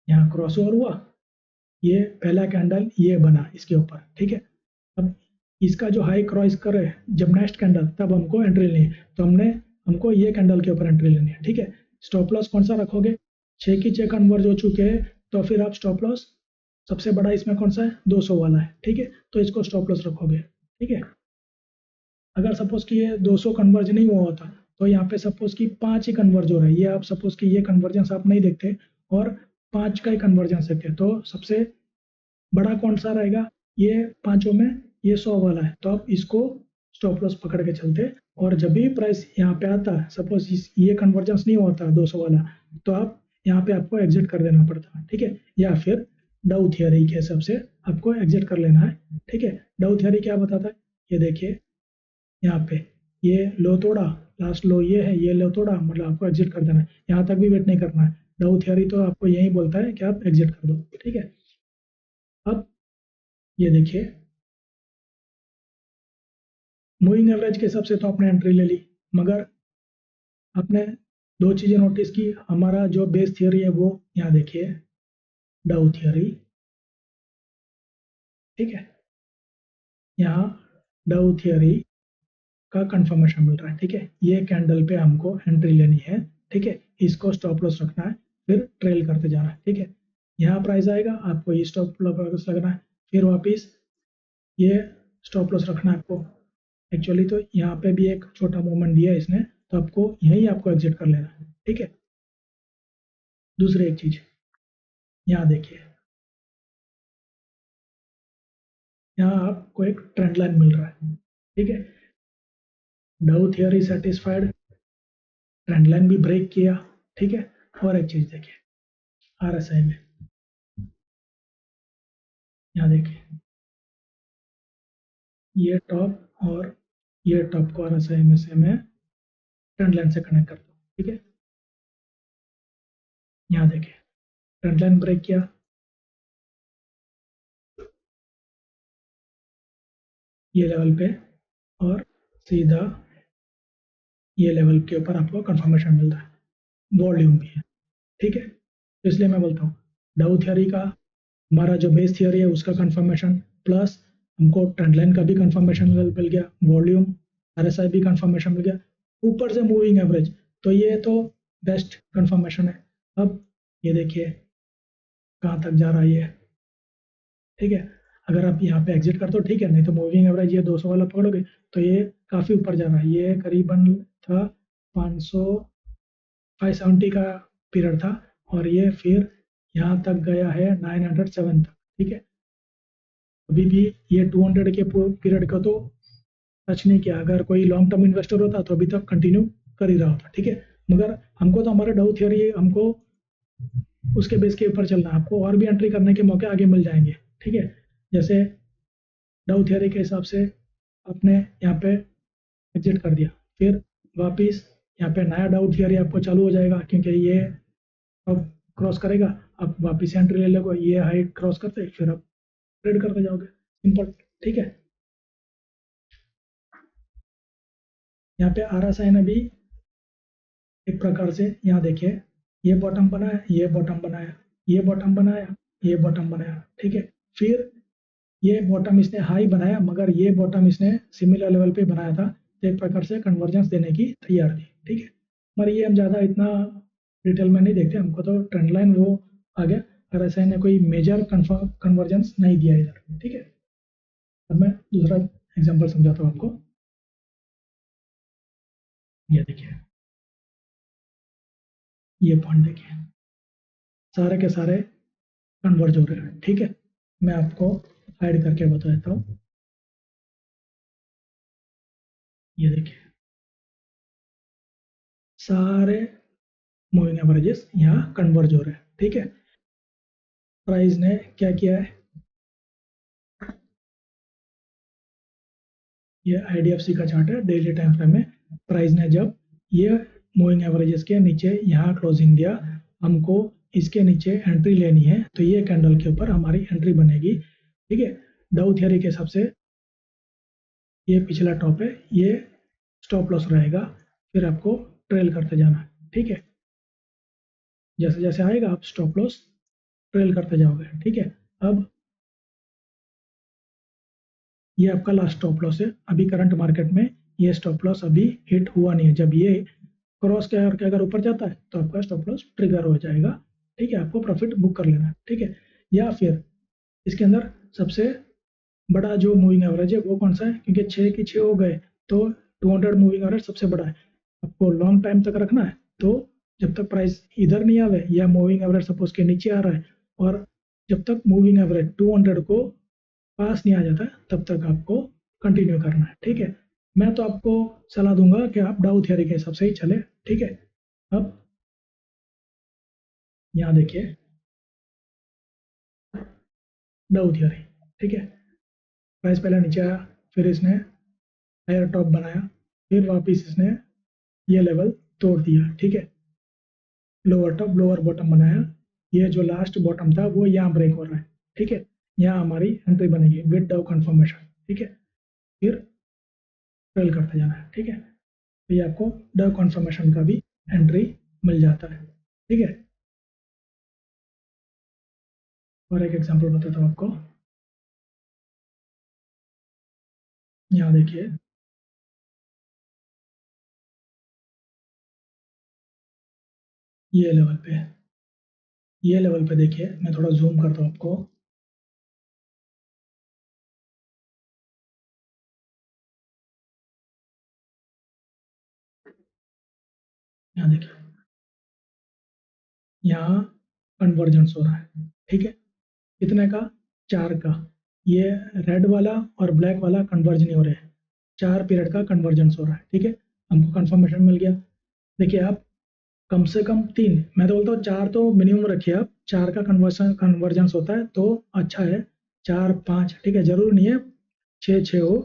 A: यहाँ क्रॉस ओवर हुआ, ये पहला कैंडल ये बना इसके ऊपर। ठीक है, अब इसका जो हाई क्रॉस करे जब नेक्स्ट कैंडल, तब हमको एंट्री लेनी है। तो हमको ये कैंडल के ऊपर एंट्री लेनी है। ठीक है, स्टॉप लॉस कौन सा रखोगे, 6 की 6 कन्वर्ज हो चुके हैं, तो फिर आप स्टॉप लॉस सबसे बड़ा इसमें कौन सा है, 200 वाला है। ठीक है, तो इसको स्टॉप लॉस रखोगे। ठीक है, अगर सपोज कि ये 200 कन्वर्ज नहीं हुआ होता तो यहाँ पे सपोज कि 5 ही कन्वर्ज हो रहा है, ये आप सपोज कि ये कन्वर्जेंस आप नहीं देखते और 5 का ही कन्वर्जेंस देखते, तो सबसे बड़ा कौन सा रहेगा, ये पांचों में ये 100 वाला है, तो आप इसको स्टॉप लॉस पकड़ के चलते, और जब भी प्राइस यहाँ पे आता है, सपोज ये कन्वर्जेंस नहीं होता 200 वाला, तो आप यहाँ पे आपको एग्जिट कर देना पड़ता है, ठीक है। या फिर डाउ थियरी के हिसाब से आपको एग्जिट कर लेना है, ठीक है। डाउ थियरी क्या बताता है, ये देखिए यहाँ पे ये लो तोड़ा, लास्ट लो ये है, ये लो तोड़ा, मतलब आपको एग्जिट कर देना है, यहाँ तक भी वेट नहीं करना है। डाउ थियरी तो आपको यही बोलता है कि आप एग्जिट कर दो, ठीक है। अब ये देखिए मूविंग एवरेज के हिसाब से तो आपने एंट्री ले ली, मगर आपने दो चीजें नोटिस की, हमारा जो बेस थियरी है वो यहाँ देखिए डाउ थियरी, ठीक है। यहाँ डाउ थियरी का कंफर्मेशन मिल रहा है, ठीक है। ये कैंडल पे हमको एंट्री लेनी है, ठीक है। इसको स्टॉप लॉस रखना है, फिर ट्रेल करते जाना है, ठीक है। यहाँ प्राइस आएगा, आपको ये स्टॉप लॉस लगना है, फिर वापिस ये स्टॉप लॉस रखना है आपको। एक्चुअली तो यहाँ पे भी एक छोटा मूवमेंट दिया है इसने, तो आपको यही आपको एग्जिट कर लेना है, ठीक है। दूसरी एक चीज यहाँ देखिए, यहाँ आपको एक ट्रेंड लाइन मिल रहा है, ठीक है। डाउ थियरी सेटिस्फाइड, ट्रेंड लाइन भी ब्रेक किया, ठीक है। और एक चीज देखिए आरएसआई में, यहाँ देखिए ये टॉप और ये टॉप को आरएसआई में से मैं ट्रेंड लाइन से कनेक्ट करता हूँ, ठीक है। यहाँ देखिए ट्रेंड लाइन ब्रेक किया, ये लेवल पे, और सीधा ये लेवल के ऊपर आपको कंफर्मेशन मिल रहा है, वॉल्यूम भी है, ठीक है। तो इसलिए मैं बोलता हूँ डाउ थियरी का, हमारा जो बेस थियरी है उसका कंफर्मेशन, प्लस हमको ट्रेंड लाइन का भी कंफर्मेशन मिल गया, वॉल्यूम आरएसआई भी कंफर्मेशन मिल गया, ऊपर से मूविंग एवरेज, तो ये तो बेस्ट कंफर्मेशन है। अब ये देखिए कहाँ तक जा रहा है ये, ठीक है। अगर आप यहाँ पे एग्जिट करते हो ठीक है, नहीं तो मूविंग एवरेज ये 200 वाला पकड़ोगे तो ये काफ़ी ऊपर जा रहा है, ये करीबन था 500 570 का पीरियड था, और ये फिर यहाँ तक गया है 907 तक, ठीक है। अभी भी ये 200 के पीरियड का तो टच नहीं किया, अगर कोई लॉन्ग टर्म इन्वेस्टर होता तो अभी तक कंटिन्यू कर ही रहा होता, ठीक है। मगर हमको तो हमारा डाउ थियरी, हमको उसके बेस के ऊपर चलना है, आपको और भी एंट्री करने के मौके आगे मिल जाएंगे, ठीक है। जैसे डाउ थियरी के हिसाब से आपने यहाँ पे एग्जिट कर दिया, फिर वापिस यहाँ पे नया डाउ थियरी आपको चालू हो जाएगा, क्योंकि ये अब क्रॉस करेगा, आप वापिस एंट्री ले लोगे, ये हाइट क्रॉस करते फिर आप ट्रेड करते जाओगे, सिंपल, ठीक है। यहाँ पे आरएसआई ने भी एक प्रकार से, यहाँ देखिए ये बॉटम बनाया, ये बॉटम बनाया, ये बॉटम बनाया, ये बॉटम बनाया, ठीक है। फिर ये बॉटम इसने हाई बनाया, मगर ये बॉटम इसने सिमिलर लेवल पे बनाया था, तो एक प्रकार से कन्वर्जेंस देने की तैयार थी, ठीक है। मगर ये हम ज़्यादा इतना डिटेल में नहीं देखते, हमको तो ट्रेंड लाइन वो आ गया, आरएसआई ने कोई मेजर कन्वर्जेंस नहीं दिया इधर, ठीक है। अब मैं दूसरा एग्जाम्पल समझाता हूँ आपको, ये देखिए ये पॉइंट देखिए, सारे के सारे कन्वर्ज हो रहे हैं, ठीक है। मैं आपको हाइड करके बता देता हूँ, ये देखिए सारे मूविंग एवरेजेस यहाँ कन्वर्ज हो रहे हैं, ठीक है। प्राइस ने क्या किया है, ये आईडीएफसी का चार्ट है, डेली टाइम फ्रेम में प्राइस ने जब ये मूविंग एवरेजेस के नीचे यहाँ क्लोजिंग दिया, हमको इसके नीचे एंट्री लेनी है, तो ये कैंडल के ऊपर हमारी एंट्री बनेगी, ठीक है। डाउ थियरी के हिसाब से ये पिछला टॉप है, ये स्टॉप लॉस रहेगा, फिर आपको ट्रेल करते जाना है, ठीक है। जैसे जैसे आएगा आप स्टॉप लॉस ट्रेल करते जाओगे, ठीक है। अब ये आपका लास्ट स्टॉप लॉस है, अभी करंट मार्केट में ये स्टॉप लॉस अभी हिट हुआ नहीं है, जब ये क्रॉस करके अगर ऊपर जाता है तो आपका स्टॉप लॉस ट्रिगर हो जाएगा, ठीक है। आपको प्रॉफिट बुक कर लेना है, ठीक है। या फिर इसके अंदर सबसे बड़ा जो मूविंग एवरेज है वो कौन सा है, क्योंकि 6 की 6 हो गए तो 200 मूविंग एवरेज सबसे बड़ा है, आपको लॉन्ग टाइम तक रखना है। तो जब तक प्राइस इधर नहीं आवे, या मूविंग एवरेज सपोज के नीचे आ रहा है, और जब तक मूविंग एवरेज 200 को पास नहीं आ जाता तब तक आपको कंटिन्यू करना है, ठीक है। मैं तो आपको सलाह दूंगा कि आप डाउ थियरी के हिसाब से ही चले, ठीक है। अब यहाँ देखिए डाउ थियरी, ठीक है। प्राइस पहले नीचे आया, फिर इसने हायर टॉप बनाया, फिर वापस इसने ये लेवल तोड़ दिया, ठीक है। लोअर टॉप लोअर बॉटम बनाया, ये जो लास्ट बॉटम था वो यहाँ ब्रेक हो रहा है, ठीक है। यहाँ हमारी एंट्री बनेगी विद डाउ कंफर्मेशन, ठीक है। फिर ट्रेल करते जाना है, ठीक है। तो ये आपको डाउ कंफर्मेशन का भी एंट्री मिल जाता है, ठीक है। और एक एग्जांपल बताता हूँ आपको, यहाँ देखिए ये लेवल पे, ये लेवल पे देखिए, मैं थोड़ा जूम करता हूँ आपको। यहाँ देखिए, यहाँ कन्वर्जेंस हो रहा है, ठीक है। कितने का? 4 का। ये रेड वाला और ब्लैक वाला कन्वर्ज नहीं हो रहे हैं, 4 पीरियड का कन्वर्जेंस हो रहा है, ठीक है। हमको कंफर्मेशन मिल गया। देखिए आप कम से कम 3, मैं तो बोलता हूँ 4 तो मिनिमम रखिए आप, 4 का कन्वर्जेंस होता है तो अच्छा है। 4 5, ठीक है, जरूर नहीं है 6 6 हो,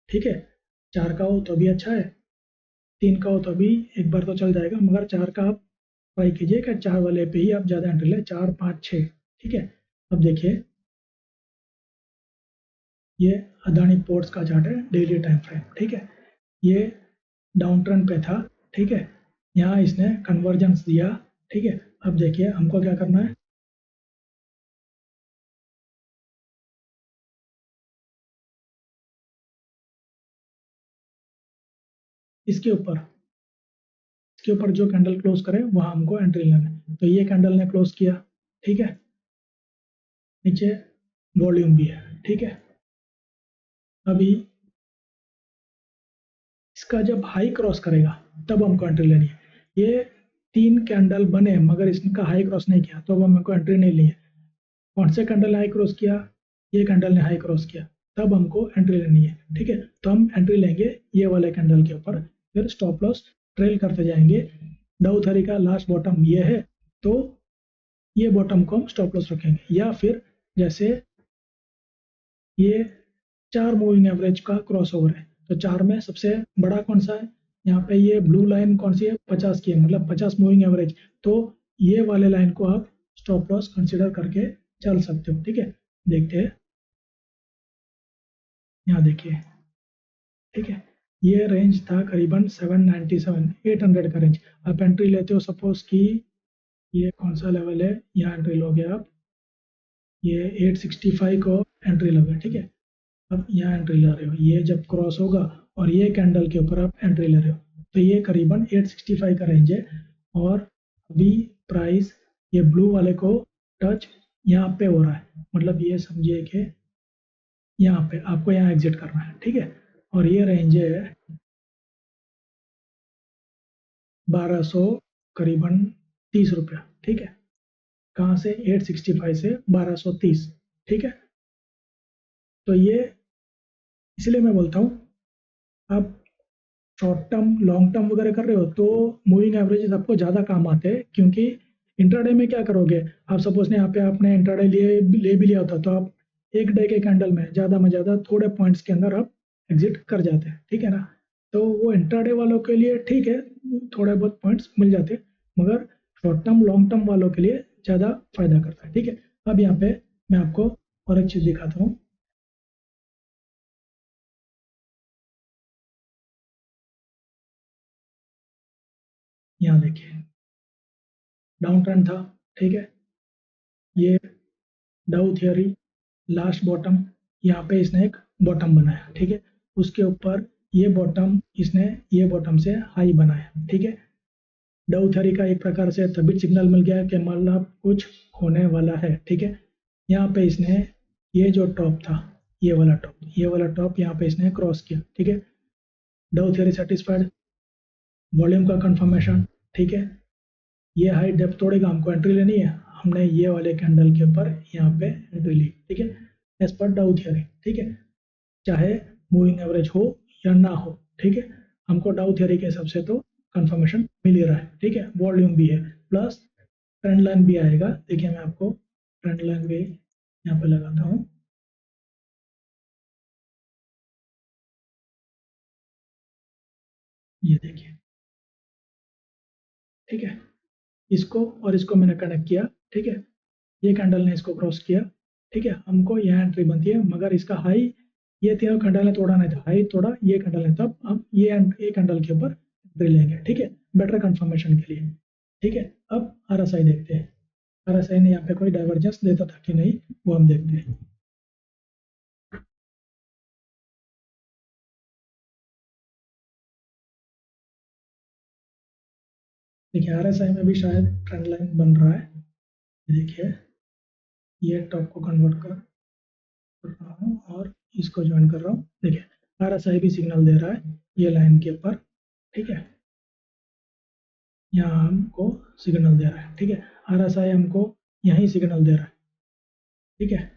A: ठीक है। 4 का हो तो भी अच्छा है, 3 का हो तो भी एक बार तो चल जाएगा, मगर 4 का आप ट्राई कीजिए कि 4 वाले पे ही आप ज़्यादा एंट्री लें, 4 5 6, ठीक है। अब देखिए ये अदानी पोर्ट्स का चार्ट है, डेली टाइम फ्रेम, ठीक है। ये डाउन ट्रेंड पे था, ठीक है। यहाँ इसने कन्वर्जेंस दिया, ठीक है। अब देखिए हमको क्या करना है, इसके ऊपर, इसके ऊपर जो कैंडल क्लोज करे वहां हमको एंट्री लेना है। तो ये कैंडल ने क्लोज किया, ठीक है। नीचे वॉल्यूम भी है, ठीक है। अभी इसका जब हाई क्रॉस करेगा तब हमको एंट्री लेनी है। ये 3 कैंडल बने मगर इसका हाई क्रॉस नहीं किया तो अब हमको एंट्री नहीं ली है। कौन से कैंडल ने हाई क्रॉस किया? ये कैंडल ने हाई क्रॉस किया, तब हमको एंट्री लेनी है, ठीक है। तो हम एंट्री लेंगे ये वाले कैंडल के ऊपर, फिर स्टॉप लॉस ट्रेल करते जाएंगे। डाउ थरी का लास्ट बॉटम ये है, तो ये बॉटम को हम स्टॉप लॉस रखेंगे, या फिर जैसे ये 4 मूविंग एवरेज का क्रॉस ओवर है, तो 4 में सबसे बड़ा कौन सा है? यहाँ पे ये ब्लू लाइन कौन सी है? 50 की है, मतलब 50 मूविंग एवरेज। तो ये वाले लाइन को आप स्टॉप लॉस कंसिडर करके चल सकते हो, ठीक है। देखते हैं, यहाँ देखिए, ठीक है। ये रेंज था करीबन 797 800 का रेंज। आप एंट्री लेते हो, सपोज कि ये कौन सा लेवल है, यहाँ एंट्री लोगे आप, ये 865 को एंट्री लोगे, ठीक है। अब यहाँ एंट्री ला रहे हो, ये जब क्रॉस होगा और ये कैंडल के ऊपर आप एंट्री ले रहे हो, तो ये करीबन 865 का रेंज है। और अभी प्राइस ये ब्लू वाले को टच यहाँ पे हो रहा है, मतलब ये समझिए कि यहाँ पे आपको यहाँ एग्जिट करना है, ठीक है। और ये रेंज है 1200 करीबन 30 रुपया, ठीक है। कहाँ से? 865 से 1230, ठीक है। तो ये इसलिए मैं बोलता हूँ, आप शॉर्ट टर्म लॉन्ग टर्म वगैरह कर रहे हो तो मूविंग एवरेजेस आपको ज़्यादा काम आते हैं, क्योंकि इंट्राडे में क्या करोगे आप, सपोज ने यहाँ पे आपने इंट्राडे ले भी लिया होता तो आप एक डे के कैंडल में ज़्यादा थोड़े पॉइंट्स के अंदर आप एग्जिट कर जाते हैं, ठीक है ना। तो वो इंट्राडे वालों के लिए ठीक है, थोड़े बहुत पॉइंट्स मिल जाते हैं, मगर शॉर्ट टर्म लॉन्ग टर्म वालों के लिए ज़्यादा फायदा करता है, ठीक है। अब यहाँ पे मैं आपको और एक चीज़ दिखाता हूँ, यहाँ देखिए डाउन ट्रेंड था, ठीक है। ये डाउ थियरी लास्ट बॉटम, यहाँ पे इसने एक बॉटम बनाया, ठीक है। उसके ऊपर ये बॉटम, इसने ये बॉटम से हाई बनाया, ठीक है। डाउ थ्योरी का एक प्रकार से तभी सिग्नल मिल गया कि मतलब कुछ होने वाला है, ठीक है। यहाँ पे इसने ये जो टॉप था, ये वाला टॉप यहाँ पे इसने क्रॉस किया, ठीक है। डाउ थ्योरी सेटिस्फाइड, वॉल्यूम का कंफर्मेशन, ठीक है। ये हाई डेप्थ तोड़ेगा, हमको एंट्री लेनी है, हमने ये वाले कैंडल के ऊपर यहाँ पे एंट्री ली, ठीक है। एज पर डाउ थ्योरी, ठीक है। चाहे मूविंग एवरेज हो या ना हो, ठीक है, हमको डाउ थ्योरी के हिसाब से तो कंफर्मेशन मिल ही रहा है, ठीक है, वॉल्यूम भी है, प्लस ट्रेंड लाइन भी आएगा। देखिए मैं आपको ट्रेंड लाइन भी यहाँ पे लगाता हूँ, ये देखिए, ठीक है, इसको और इसको मैंने कनेक्ट किया, ठीक है, ये कैंडल ने इसको क्रॉस किया, ठीक है, हमको यहाँ एंट्री बनती है, मगर इसका हाई ये तीनों कैंडल ने तोड़ा नहीं था, हाई तोड़ा ये कैंडल ने, तब अब ये कैंडल के ऊपर एंट्री लेंगे, ठीक है, बेटर कंफर्मेशन के लिए, ठीक है। अब आरएसआई देखते हैं, आरएसआई ने यहाँ पे कोई डाइवर्जेंस देता था कि नहीं, वो हम देखते हैं। देखिए आरएसआई में भी शायद ट्रेंड लाइन बन रहा है, देखिए ये टॉप को कन्वर्ट कर रहा हूँ और इसको ज्वाइन कर रहा हूँ, देखिए आरएसआई भी सिग्नल दे रहा है ये लाइन के ऊपर, ठीक है, यहाँ हमको सिग्नल दे रहा है, ठीक है, आरएसआई हमको यहीं सिग्नल दे रहा है, ठीक है,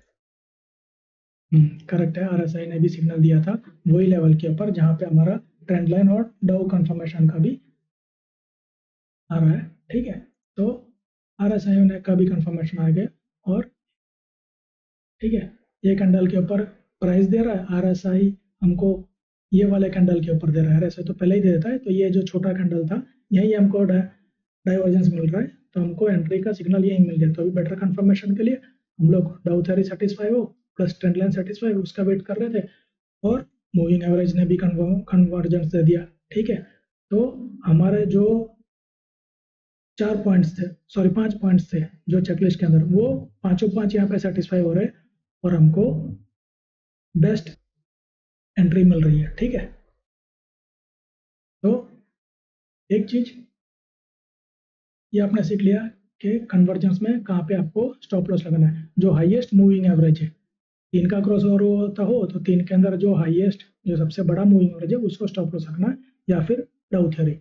A: करेक्ट है, आरएसआई ने भी सिग्नल दिया था वही लेवल के ऊपर जहाँ पे हमारा ट्रेंड लाइन और डाउ कंफर्मेशन का भी आ रहा है, ठीक है, तो आरएसआई ने का भी कंफर्मेशन आ गया, और ठीक है, ये कैंडल के ऊपर प्राइस दे रहा है, आरएसआई हमको ये वाले कैंडल के ऊपर दे रहा है, आरएसआई तो पहले ही दे देता है, तो ये जो छोटा कैंडल था यही हमको डाइवर्जेंस मिल रहा है, तो हमको एंट्री का सिग्नल यही मिल गया, तो अभी बेटर कंफर्मेशन के लिए हम लोग डाउ थ्योरी सेटिस्फाई हो प्लस ट्रेंड लाइन सेटिस्फाई हो उसका वेट कर रहे थे, और मूविंग एवरेज ने भी कन्वर्जेंस दे दिया, ठीक है, तो हमारे जो 4 पॉइंट्स थे, सॉरी 5 पॉइंट्स थे जो चेकलिस्ट के अंदर, वो पांचों पांच यहाँ पे सेटिस्फाई हो रहे हैं, और हमको बेस्ट एंट्री मिल रही है, ठीक है, तो एक चीज ये आपने सीख लिया कि कन्वर्जेंस में कहाँ पे आपको स्टॉप लॉस लगाना है, जो हाईएस्ट मूविंग एवरेज है, तीन का क्रॉस ओवर होता हो तो तीन के अंदर जो हाईएस्ट, जो सबसे बड़ा मूविंग एवरेज है उसको स्टॉप लॉस रखना है, या फिर डाउ थ्योरी।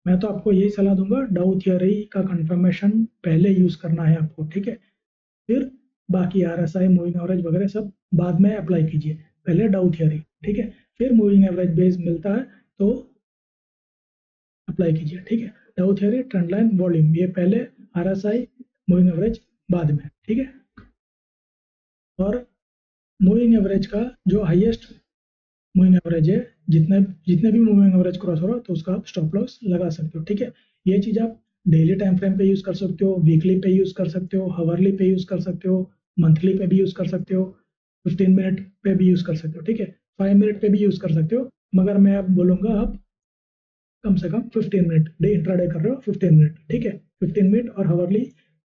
A: मैं तो आपको यही सलाह दूंगा, डाउ थ्योरी का कंफर्मेशन पहले यूज करना है आपको, ठीक है, फिर बाकी आरएसआई मूविंग एवरेज वगैरह सब बाद में अप्लाई कीजिए, पहले डाउ थ्योरी, ठीक है, फिर मूविंग एवरेज बेस मिलता है तो अप्लाई कीजिए, ठीक है, डाउ थ्योरी, ट्रेंड लाइन, वॉल्यूम, ये पहले, आरएसआई, मूविंग एवरेज बाद में, ठीक है, और मूविंग एवरेज का जो हाईएस्ट मूविंग एवरेज है, जितने जितने भी मूविंग एवरेज क्रॉस हो रहा है तो उसका आप स्टॉप लॉस लगा सकते हो, ठीक है, ये चीज आप डेली टाइम फ्रेम पे यूज कर सकते हो, वीकली पे यूज कर सकते हो, हावरली पे यूज कर सकते हो, मंथली पे भी यूज कर सकते हो, 15 मिनट पे भी यूज कर सकते हो, ठीक है, 5 मिनट पे भी यूज कर सकते हो, मगर मैं अब बोलूंगा आप कम से कम 15 मिनट, डे इंट्राडे कर रहे हो 15 मिनट, ठीक है, 15 मिनट और हावरली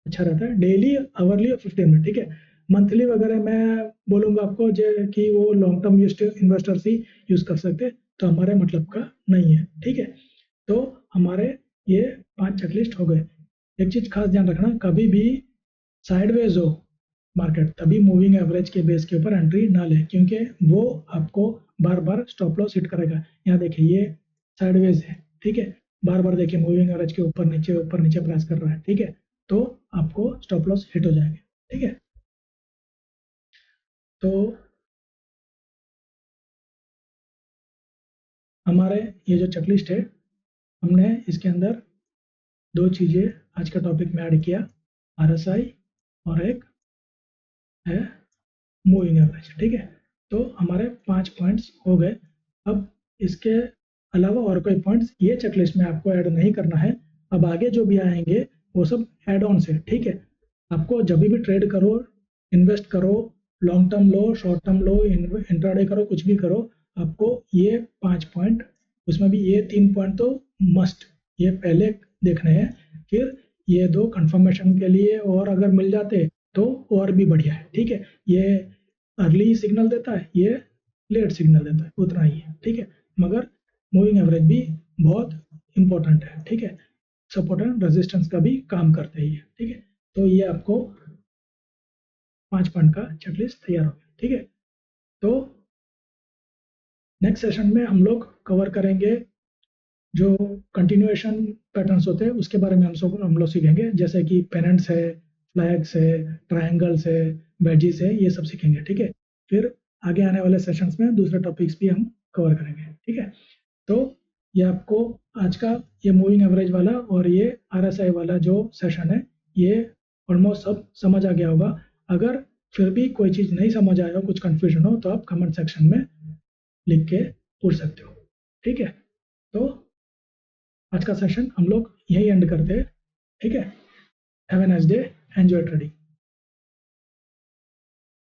A: अच्छा रहता है, डेली हावरली और 15 मिनट, ठीक है, मंथली वगैरह मैं बोलूंगा आपको जो कि वो लॉन्ग टर्म इन्वेस्टर्स ही यूज कर सकते हैं, तो हमारे मतलब का नहीं है, ठीक है, तो हमारे ये 5 चेकलिस्ट हो गए। एक चीज खास ध्यान रखना, कभी भी साइडवेज हो मार्केट तभी मूविंग एवरेज के बेस के ऊपर एंट्री ना ले, क्योंकि वो आपको बार बार स्टॉप लॉस हिट करेगा, यहाँ देखिए ये साइडवेज है, ठीक है, बार बार देखिए मूविंग एवरेज के ऊपर नीचे प्रेस कर रहा है, ठीक है, तो आपको स्टॉप लॉस हिट हो जाएंगे, ठीक है, तो हमारे ये जो चेकलिस्ट है, हमने इसके अंदर दो चीजें आज का टॉपिक में ऐड किया, आरएसआई और एक है मूविंग एवरेज, ठीक है, तो हमारे 5 पॉइंट्स हो गए। अब इसके अलावा और कोई पॉइंट्स ये चेकलिस्ट में आपको ऐड नहीं करना है, अब आगे जो भी आएंगे वो सब एड ऑन से, ठीक है, आपको जब भी ट्रेड करो, इन्वेस्ट करो, लॉन्ग टर्म लो, शॉर्ट टर्म लो, इंट्राडे करो, कुछ भी करो, आपको ये 5 पॉइंट, उसमें भी ये 3 पॉइंट तो मस्ट, ये पहले देखने हैं, फिर ये दो कंफर्मेशन के लिए, और अगर मिल जाते तो और भी बढ़िया है, ठीक है, ये अर्ली सिग्नल देता है, ये लेट सिग्नल देता है, उतना ही है, ठीक है, मगर मूविंग एवरेज भी बहुत इंपॉर्टेंट है, ठीक है, सपोर्ट एंड रेजिस्टेंस का भी काम करते ही है, ठीक है, तो ये आपको 5 पॉइंट का चेकलिस्ट तैयार हो गया, ठीक है, तो नेक्स्ट सेशन में हम लोग कवर करेंगे जो कंटिन्यूएशन पैटर्न्स होते हैं उसके बारे में हम लोग सीखेंगे, जैसे कि पेनेंट्स है, फ्लैग्स है, ट्रायंगल्स है, वेजिस है, ये सब सीखेंगे, ठीक है, फिर आगे आने वाले सेशंस में दूसरे टॉपिक्स भी हम कवर करेंगे, ठीक है। तो ये आपको आज का ये मूविंग एवरेज वाला और ये RSI वाला जो सेशन है ये ऑलमोस्ट सब समझ आ गया होगा। अगर फिर भी कोई चीज़ नहीं समझ आया हो, कुछ कन्फ्यूजन हो, तो आप कमेंट सेक्शन में लिख के पूछ सकते हो। ठीक है, तो आज का सेशन हम लोग यही एंड करते हैं। ठीक है, have a nice day, enjoy trading.